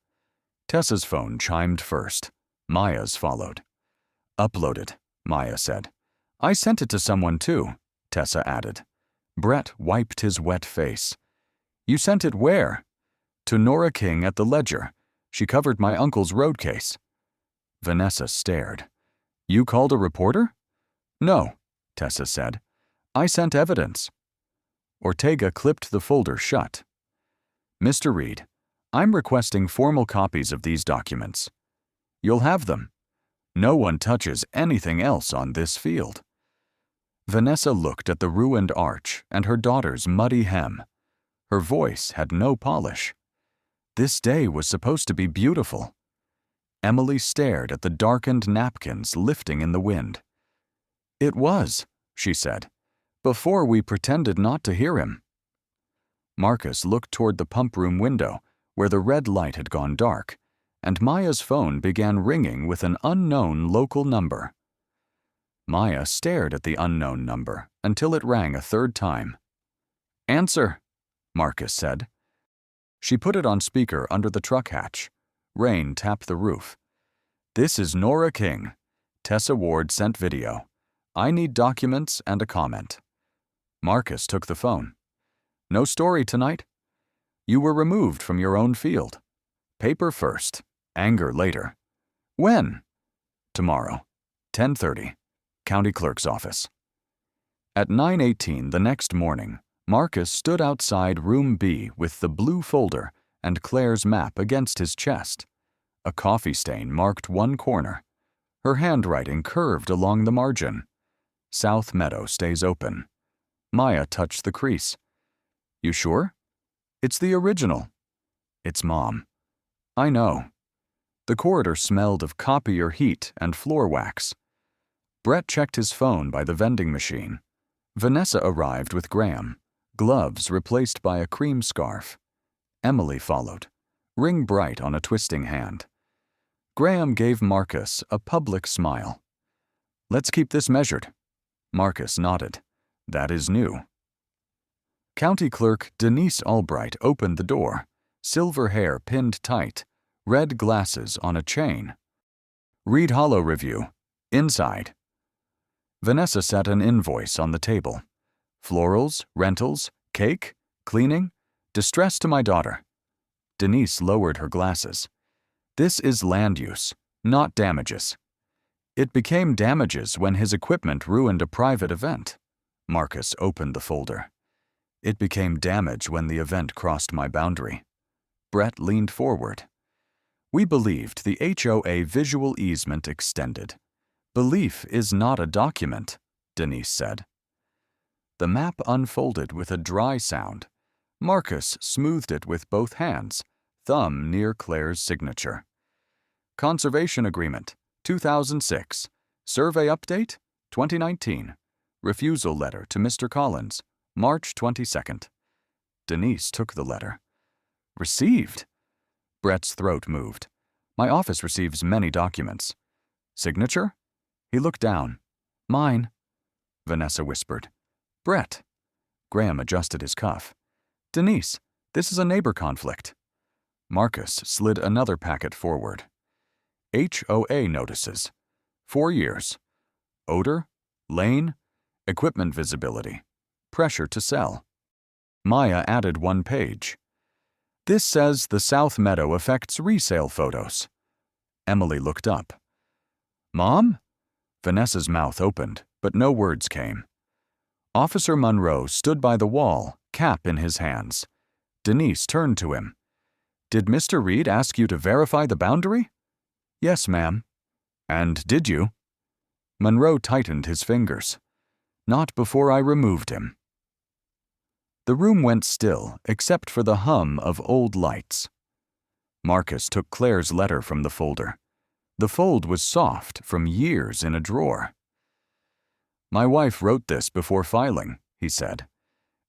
Tessa's phone chimed first. Maya's followed. Uploaded, Maya said. I sent it to someone too, Tessa added. Brett wiped his wet face. You sent it where? To Nora King at the Ledger. She covered my uncle's road case. Vanessa stared. You called a reporter? No, Tessa said. I sent evidence. Ortega clipped the folder shut. Mr. Reed, I'm requesting formal copies of these documents. You'll have them. No one touches anything else on this field. Vanessa looked at the ruined arch and her daughter's muddy hem. Her voice had no polish. This day was supposed to be beautiful. Emily stared at the darkened napkins lifting in the wind. It was, she said, before we pretended not to hear him. Marcus looked toward the pump room window, where the red light had gone dark, and Maya's phone began ringing with an unknown local number. Maya stared at the unknown number until it rang a third time. Answer, Marcus said. She put it on speaker under the truck hatch. Rain tapped the roof. This is Nora King. Tessa Ward sent video. I need documents and a comment. Marcus took the phone. No story tonight? You were removed from your own field. Paper first, anger later. When? Tomorrow, 10:30, County Clerk's office. At 9:18 the next morning, Marcus stood outside Room B with the blue folder and Claire's map against his chest. A coffee stain marked one corner. Her handwriting curved along the margin. South Meadow stays open. Maya touched the crease. You sure? It's the original. It's Mom. I know. The corridor smelled of copier heat and floor wax. Brett checked his phone by the vending machine. Vanessa arrived with Graham, gloves replaced by a cream scarf. Emily followed. ring bright on a twisting hand. Graham gave Marcus a public smile. "Let's keep this measured." Marcus nodded. "That is new." County Clerk Denise Albright opened the door, silver hair pinned tight, red glasses on a chain. "Read Hollow Review. Inside." Vanessa set an invoice on the table. "Florals, rentals, cake, cleaning, distress to my daughter." Denise lowered her glasses. "This is land use, not damages." "It became damages when his equipment ruined a private event." Marcus opened the folder. "It became damage when the event crossed my boundary." Brett leaned forward. "We believed the HOA visual easement extended. Belief is not a document," Denise said. The map unfolded with a dry sound. Marcus smoothed it with both hands, thumb near Claire's signature. "Conservation Agreement, 2006. Survey Update, 2019. Refusal letter to Mr. Collins, March 22nd. Denise took the letter. "Received?" Brett's throat moved. "My office receives many documents." "Signature?" He looked down. "Mine," Vanessa whispered. "Brett." Graham adjusted his cuff. "Denise, this is a neighbor conflict." Marcus slid another packet forward. HOA notices. 4 years. Odor, lane, equipment visibility, pressure to sell. Maya added 1 page. "This says the South Meadow affects resale photos." Emily looked up. "Mom?" Vanessa's mouth opened, but no words came. Officer Monroe stood by the wall, cap in his hands. Denise turned to him. "Did Mr. Reed ask you to verify the boundary?" "Yes, ma'am." "And did you?" Monroe tightened his fingers. "Not before I removed him." The room went still, except for the hum of old lights. Marcus took Claire's letter from the folder. The fold was soft from years in a drawer. "My wife wrote this before filing," he said.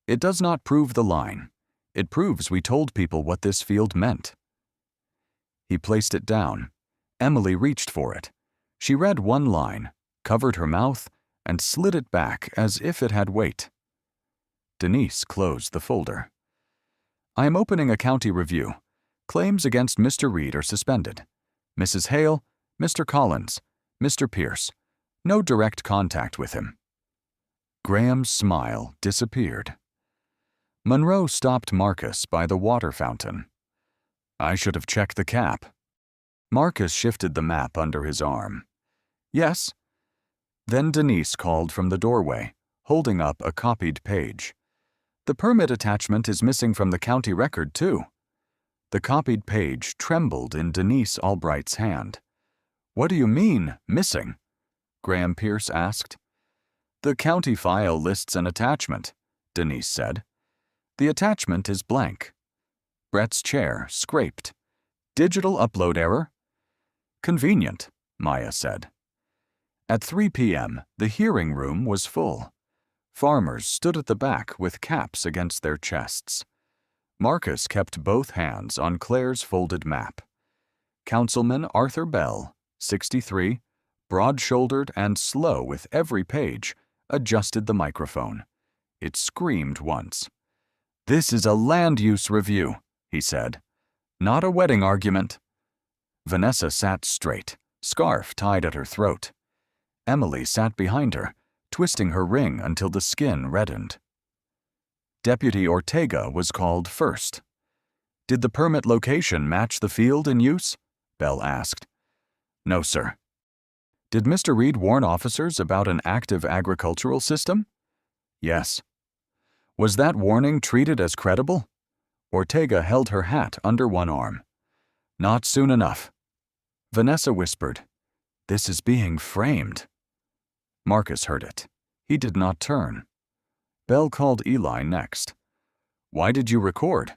"It does not prove the line. It proves we told people what this field meant." He placed it down. Emily reached for it. She read 1 line, covered her mouth, and slid it back as if it had weight. Denise closed the folder. "I am opening a county review. Claims against Mr. Reed are suspended. Mrs. Hale, Mr. Collins, Mr. Pierce. No direct contact with him." Graham's smile disappeared. Monroe stopped Marcus by the water fountain. "I should have checked the cap." Marcus shifted the map under his arm. "Yes." Then Denise called from the doorway, holding up a copied page. "The permit attachment is missing from the county record, too." The copied page trembled in Denise Albright's hand. "What do you mean, missing?" Graham Pierce asked. "The county file lists an attachment," Denise said. "The attachment is blank." Brett's chair scraped. "Digital upload error?" "Convenient," Maya said. At 3 p.m., the hearing room was full. Farmers stood at the back with caps against their chests. Marcus kept both hands on Claire's folded map. Councilman Arthur Bell, 63, broad-shouldered and slow with every page, adjusted the microphone. It screamed once. "This is a land use review," he said. "Not a wedding argument." Vanessa sat straight, scarf tied at her throat. Emily sat behind her, twisting her ring until the skin reddened. Deputy Ortega was called first. "Did the permit location match the field in use?" Bell asked. "No, sir." "Did Mr. Reed warn officers about an active agricultural system?" "Yes." "Was that warning treated as credible?" Ortega held her hat under one arm. "Not soon enough." Vanessa whispered, "This is being framed." Marcus heard it. He did not turn. Bell called Eli next. "Why did you record?"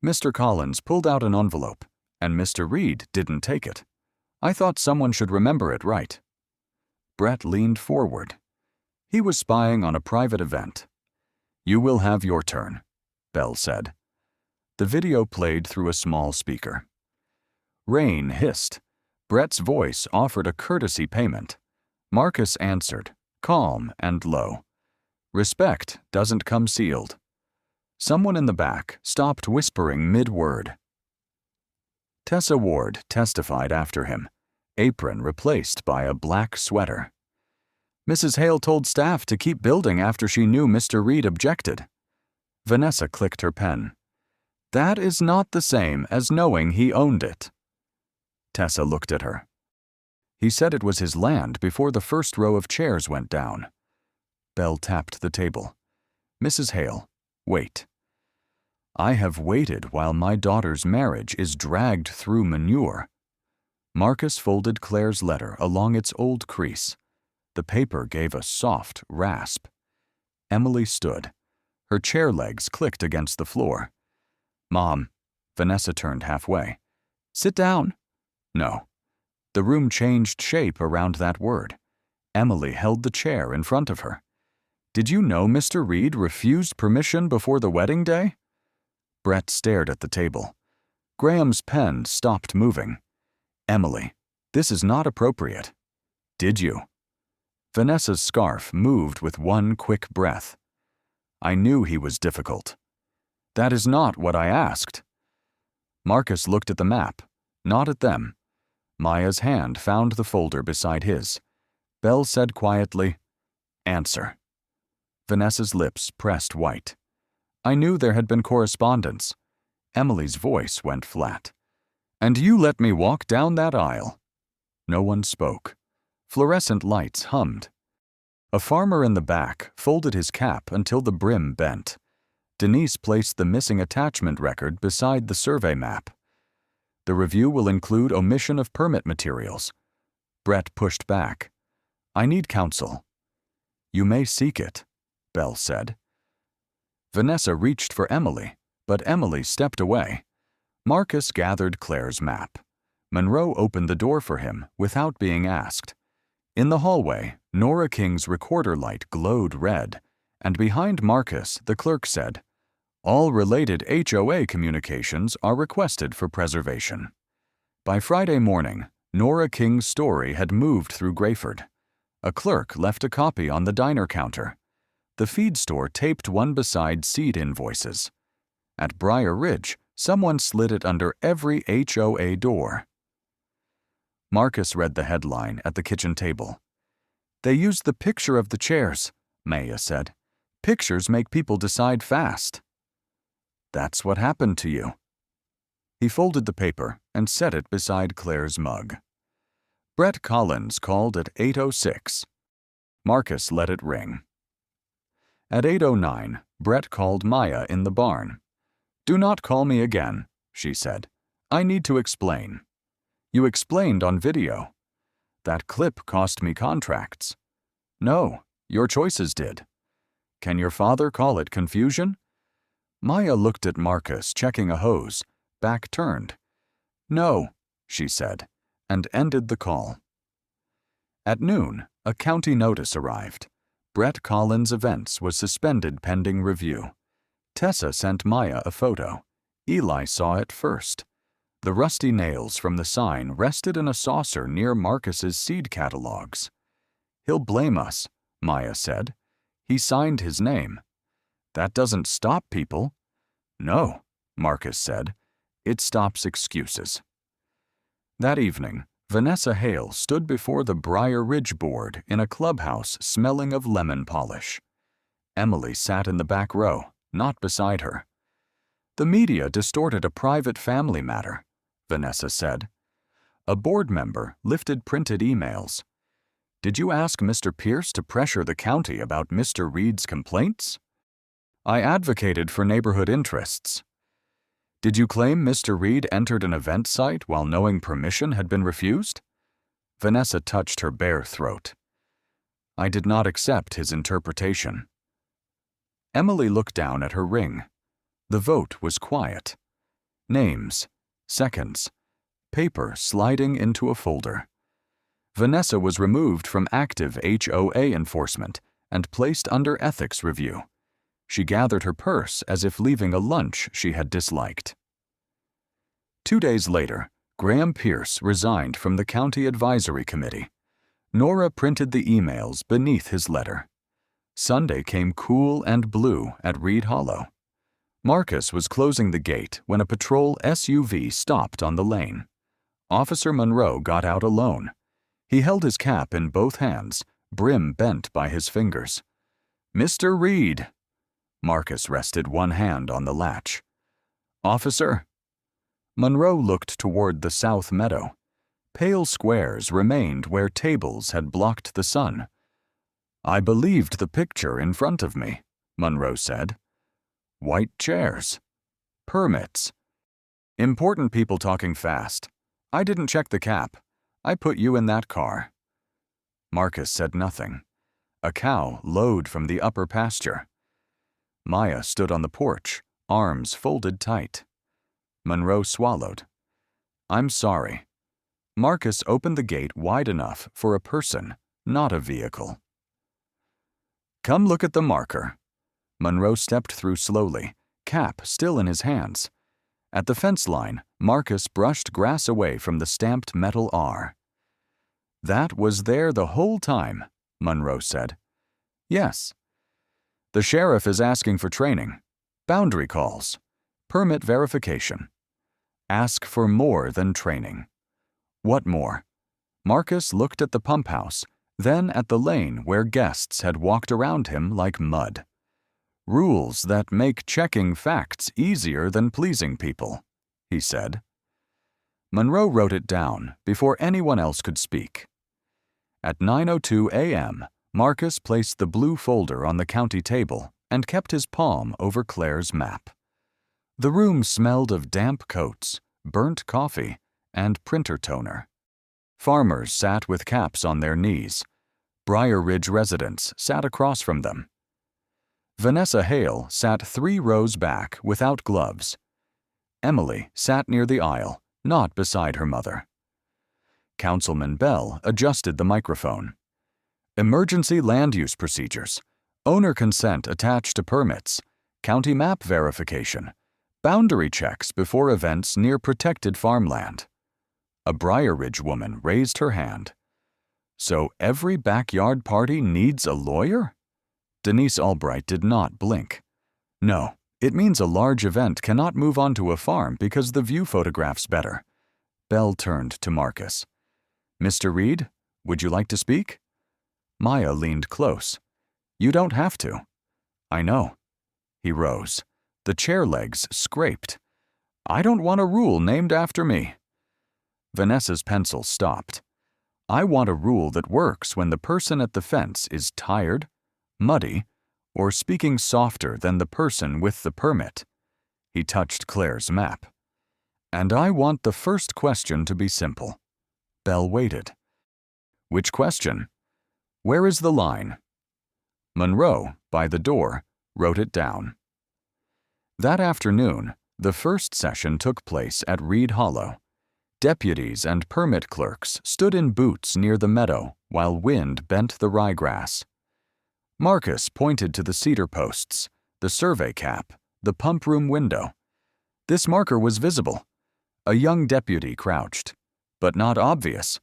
"Mr. Collins pulled out an envelope, and Mr. Reed didn't take it. I thought someone should remember it right." Brett leaned forward. He was spying on a private event. "You will have your turn," Bell said. The video played through a small speaker. Rain hissed. Brett's voice offered a courtesy payment. Marcus answered, calm and low. Respect doesn't come sealed. Someone in the back stopped whispering mid-word. Tessa Ward testified after him, apron replaced by a black sweater. Mrs. Hale told staff to keep building after she knew Mr. Reed objected. Vanessa clicked her pen. That is not the same as knowing he owned it. Tessa looked at her. He said it was his land before the first row of chairs went down. Belle tapped the table. Mrs. Hale, wait. I have waited while my daughter's marriage is dragged through Manure. Marcus folded Claire's letter along its old crease. The paper gave a soft rasp. Emily stood. Her chair legs clicked against the floor. Mom, Vanessa turned halfway. Sit down. No. The room changed shape around that word. Emily held the chair in front of her. Did you know Mr. Reed refused permission before the wedding day? Brett stared at the table. Graham's pen stopped moving. Emily, this is not appropriate. Did you? Vanessa's scarf moved with one quick breath. I knew he was difficult. That is not what I asked. Marcus looked at the map, not at them. Maya's hand found the folder beside his. Belle said quietly, Answer. Vanessa's lips pressed white. I knew there had been correspondence. Emily's voice went flat. And you let me walk down that aisle. No one spoke. Fluorescent lights hummed. A farmer in the back folded his cap until the brim bent. Denise placed the missing attachment record beside the survey map. The review will include omission of permit materials. Brett pushed back. I need counsel. You may seek it, Belle said. Vanessa reached for Emily, but Emily stepped away. Marcus gathered Claire's map. Monroe opened the door for him without being asked. In the hallway, Nora King's recorder light glowed red, and behind Marcus, the clerk said, All related HOA communications are requested for preservation. By Friday morning, Nora King's story had moved through Grayford. A clerk left a copy on the diner counter. The feed store taped one beside seed invoices. At Briar Ridge, someone slid it under every HOA door. Marcus read the headline at the kitchen table. They used the picture of the chairs, Maya said. Pictures make people decide fast. That's what happened to you. He folded the paper and set it beside Claire's mug. Brett Collins called at 8:06. Marcus let it ring. At 8:09, Brett called Maya in the barn. Do not call me again, she said. I need to explain. You explained on video. That clip cost me contracts. No, your choices did. Can your father call it confusion? Maya looked at Marcus checking a hose, back turned. No, she said, and ended the call. At noon, a county notice arrived. Brett Collins' Events was suspended pending review. Tessa sent Maya a photo. Eli saw it first. The rusty nails from the sign rested in a saucer near Marcus's seed catalogs. He'll blame us, Maya said. He signed his name. That doesn't stop people. No, Marcus said. It stops excuses. That evening, Vanessa Hale stood before the Briar Ridge board in a clubhouse smelling of lemon polish. Emily sat in the back row, not beside her. The media distorted a private family matter, Vanessa said. A board member lifted printed emails. Did you ask Mr. Pierce to pressure the county about Mr. Reed's complaints? I advocated for neighborhood interests. Did you claim Mr. Reed entered an event site while knowing permission had been refused? Vanessa touched her bare throat. I did not accept his interpretation. Emily looked down at her ring. The vote was quiet. Names, seconds, paper sliding into a folder. Vanessa was removed from active HOA enforcement and placed under ethics review. She gathered her purse as if leaving a lunch she had disliked. 2 days later, Graham Pierce resigned from the County Advisory Committee. Nora printed the emails beneath his letter. Sunday came cool and blue at Reed Hollow. Marcus was closing the gate when a patrol SUV stopped on the lane. Officer Monroe got out alone. He held his cap in both hands, brim bent by his fingers. "Mr. Reed." Marcus rested one hand on the latch. "Officer." Monroe looked toward the south meadow. Pale squares remained where tables had blocked the sun. "I believed the picture in front of me," Monroe said. "White chairs. Permits. Important people talking fast. I didn't check the cap. I put you in that car." Marcus said nothing. A cow lowed from the upper pasture. Maya stood on the porch, arms folded tight. Monroe swallowed. "I'm sorry." Marcus opened the gate wide enough for a person, not a vehicle. "Come look at the marker." Monroe stepped through slowly, cap still in his hands. At the fence line, Marcus brushed grass away from the stamped metal R. "That was there the whole time," Monroe said. "Yes." "The sheriff is asking for training. Boundary calls. Permit verification. Ask for more than training." "What more?" Marcus looked at the pump house, then at the lane where guests had walked around him like mud. "Rules that make checking facts easier than pleasing people," he said. Monroe wrote it down before anyone else could speak. At 9:02 a.m., Marcus placed the blue folder on the county table and kept his palm over Claire's map. The room smelled of damp coats, burnt coffee, and printer toner. Farmers sat with caps on their knees. Briar Ridge residents sat across from them. Vanessa Hale sat 3 rows back without gloves. Emily sat near the aisle, not beside her mother. Councilman Bell adjusted the microphone. "Emergency land use procedures. Owner consent attached to permits. County map verification. Boundary checks before events near protected farmland." A Briar Ridge woman raised her hand. "So every backyard party needs a lawyer?" Denise Albright did not blink. "No, it means a large event cannot move onto a farm because the view photographs better." Bell turned to Marcus. "Mr. Reed, would you like to speak?" Maya leaned close. "You don't have to." "I know." He rose. The chair legs scraped. "I don't want a rule named after me." Vanessa's pencil stopped. "I want a rule that works when the person at the fence is tired, muddy, or speaking softer than the person with the permit." He touched Claire's map. "And I want the first question to be simple." Bell waited. "Which question?" "Where is the line?" Monroe, by the door, wrote it down. That afternoon, the first session took place at Reed Hollow. Deputies and permit clerks stood in boots near the meadow while wind bent the ryegrass. Marcus pointed to the cedar posts, the survey cap, the pump room window. This marker was visible. A young deputy crouched, but not obvious.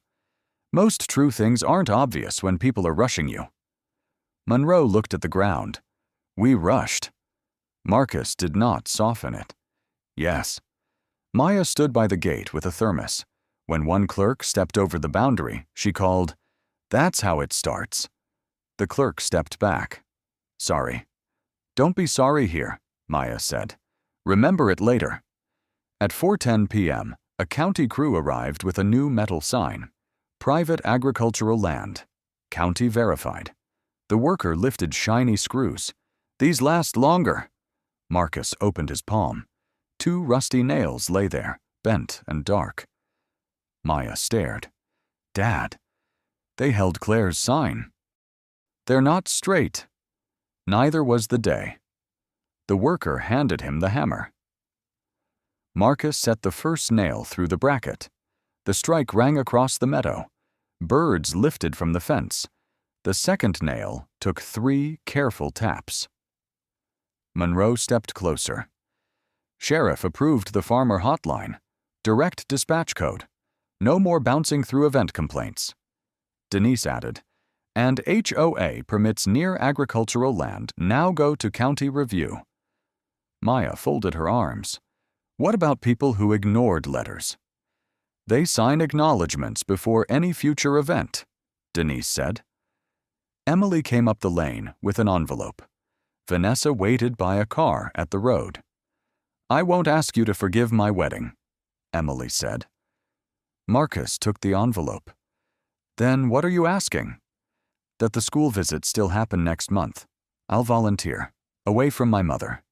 Most true things aren't obvious when people are rushing you. Monroe looked at the ground. "We rushed." Marcus did not soften it. "Yes." Maya stood by the gate with a thermos. When one clerk stepped over the boundary, she called, "That's how it starts." The clerk stepped back. "Sorry." "Don't be sorry here," Maya said. "Remember it later." At 4:10 p.m., a county crew arrived with a new metal sign. "Private agricultural land. County verified." The worker lifted shiny screws. "These last longer." Marcus opened his palm. 2 rusty nails lay there, bent and dark. Maya stared. "Dad." They held Claire's sign. "They're not straight." Neither was the day. The worker handed him the hammer. Marcus set the first nail through the bracket. The strike rang across the meadow. Birds lifted from the fence. The second nail took 3 careful taps. Monroe stepped closer. Sheriff approved the farmer hotline. Direct dispatch code. No more bouncing through event complaints. Denise added, and HOA permits near agricultural land now go to county review. Maya folded her arms. What about people who ignored letters? They sign acknowledgments before any future event, Denise said. Emily came up the lane with an envelope. Vanessa waited by a car at the road. I won't ask you to forgive my wedding, Emily said. Marcus took the envelope. Then what are you asking? That the school visit still happen next month. I'll volunteer, away from my mother.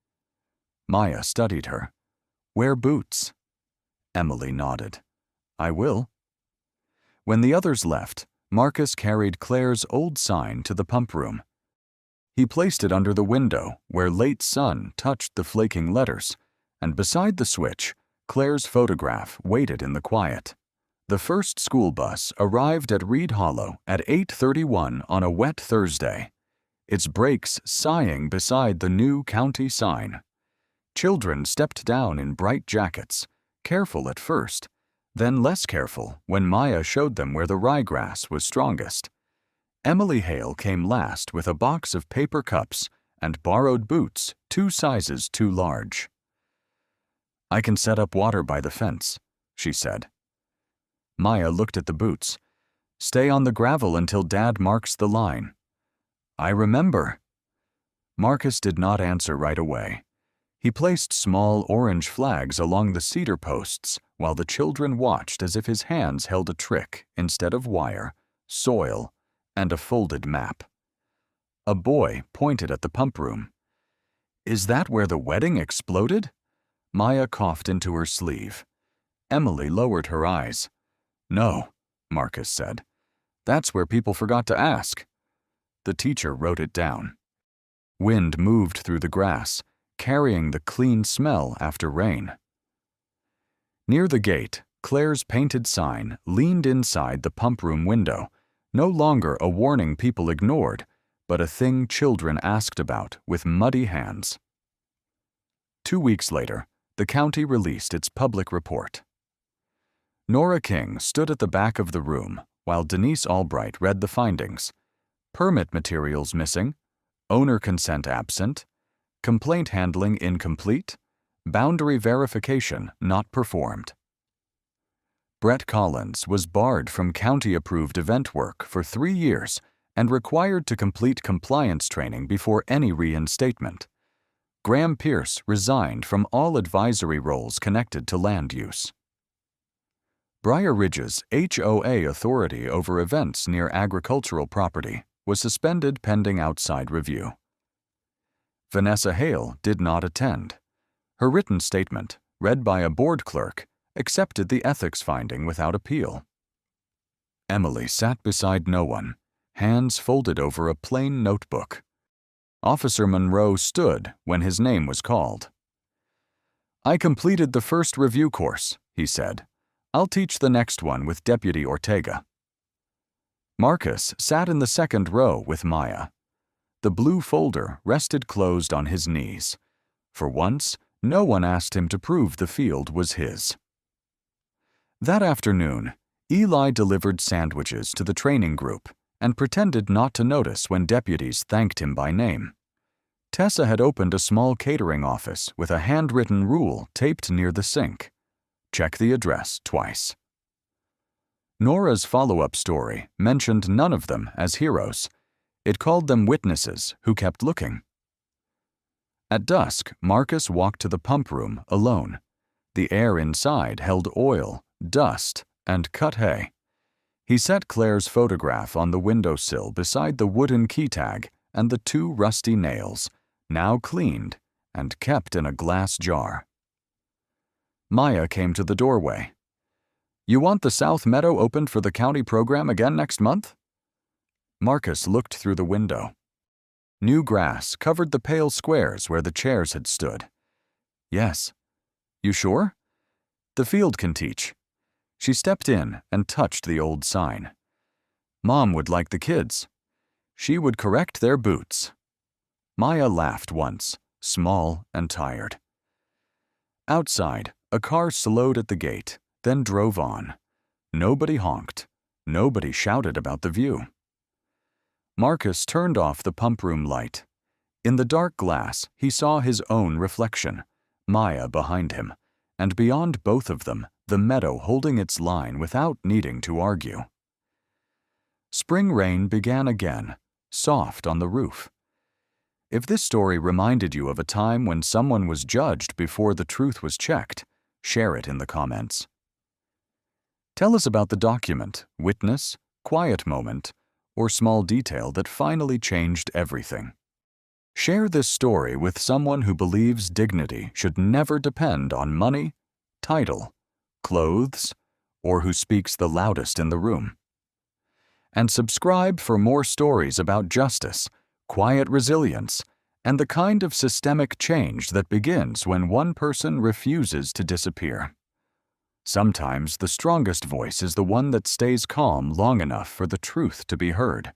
Maya studied her. Wear boots. Emily nodded. I will. When the others left, Marcus carried Claire's old sign to the pump room. He placed it under the window where late sun touched the flaking letters, and beside the switch, Claire's photograph waited in the quiet. The first school bus arrived at Reed Hollow at 8:31 on a wet Thursday, its brakes sighing beside the new county sign. Children stepped down in bright jackets, careful at first, then less careful when Maya showed them where the ryegrass was strongest. Emily Hale came last with a box of paper cups and borrowed boots 2 sizes too large. I can set up water by the fence, she said. Maya looked at the boots. Stay on the gravel until Dad marks the line. I remember. Marcus did not answer right away. He placed small orange flags along the cedar posts while the children watched as if his hands held a trick instead of wire, soil, and a folded map. A boy pointed at the pump room. Is that where the wedding exploded? Maya coughed into her sleeve. Emily lowered her eyes. No, Marcus said. That's where people forgot to ask. The teacher wrote it down. Wind moved through the grass, carrying the clean smell after rain. Near the gate, Claire's painted sign leaned inside the pump room window, no longer a warning people ignored, but a thing children asked about with muddy hands. 2 weeks later, the county released its public report. Nora King stood at the back of the room while Denise Albright read the findings. Permit materials missing, owner consent absent, complaint handling incomplete, boundary verification not performed. Brett Collins was barred from county-approved event work for 3 years and required to complete compliance training before any reinstatement. Graham Pierce resigned from all advisory roles connected to land use. Briar Ridge's HOA authority over events near agricultural property was suspended pending outside review. Vanessa Hale did not attend. Her written statement, read by a board clerk, accepted the ethics finding without appeal. Emily sat beside no one, hands folded over a plain notebook. Officer Monroe stood when his name was called. I completed the first review course, he said. I'll teach the next one with Deputy Ortega. Marcus sat in the second row with Maya. The blue folder rested closed on his knees. For once, no one asked him to prove the field was his. That afternoon, Eli delivered sandwiches to the training group and pretended not to notice when deputies thanked him by name. Tessa had opened a small catering office with a handwritten rule taped near the sink. Check the address twice. Nora's follow-up story mentioned none of them as heroes. It called them witnesses who kept looking. At dusk, Marcus walked to the pump room alone. The air inside held oil, dust, and cut hay. He set Claire's photograph on the windowsill beside the wooden key tag and the 2 rusty nails, now cleaned and kept in a glass jar. Maya came to the doorway. You want the South Meadow opened for the county program again next month? Marcus looked through the window. New grass covered the pale squares where the chairs had stood. Yes. You sure? The field can teach. She stepped in and touched the old sign. Mom would like the kids. She would correct their boots. Maya laughed once, small and tired. Outside, a car slowed at the gate, then drove on. Nobody honked. Nobody shouted about the view. Marcus turned off the pump room light. In the dark glass, he saw his own reflection, Maya behind him, and beyond both of them, the meadow holding its line without needing to argue. Spring rain began again, soft on the roof. If this story reminded you of a time when someone was judged before the truth was checked, share it in the comments. Tell us about the document, witness, quiet moment, or small detail that finally changed everything. Share this story with someone who believes dignity should never depend on money, title, clothes, or who speaks the loudest in the room. And subscribe for more stories about justice, quiet resilience, and the kind of systemic change that begins when one person refuses to disappear. Sometimes the strongest voice is the one that stays calm long enough for the truth to be heard.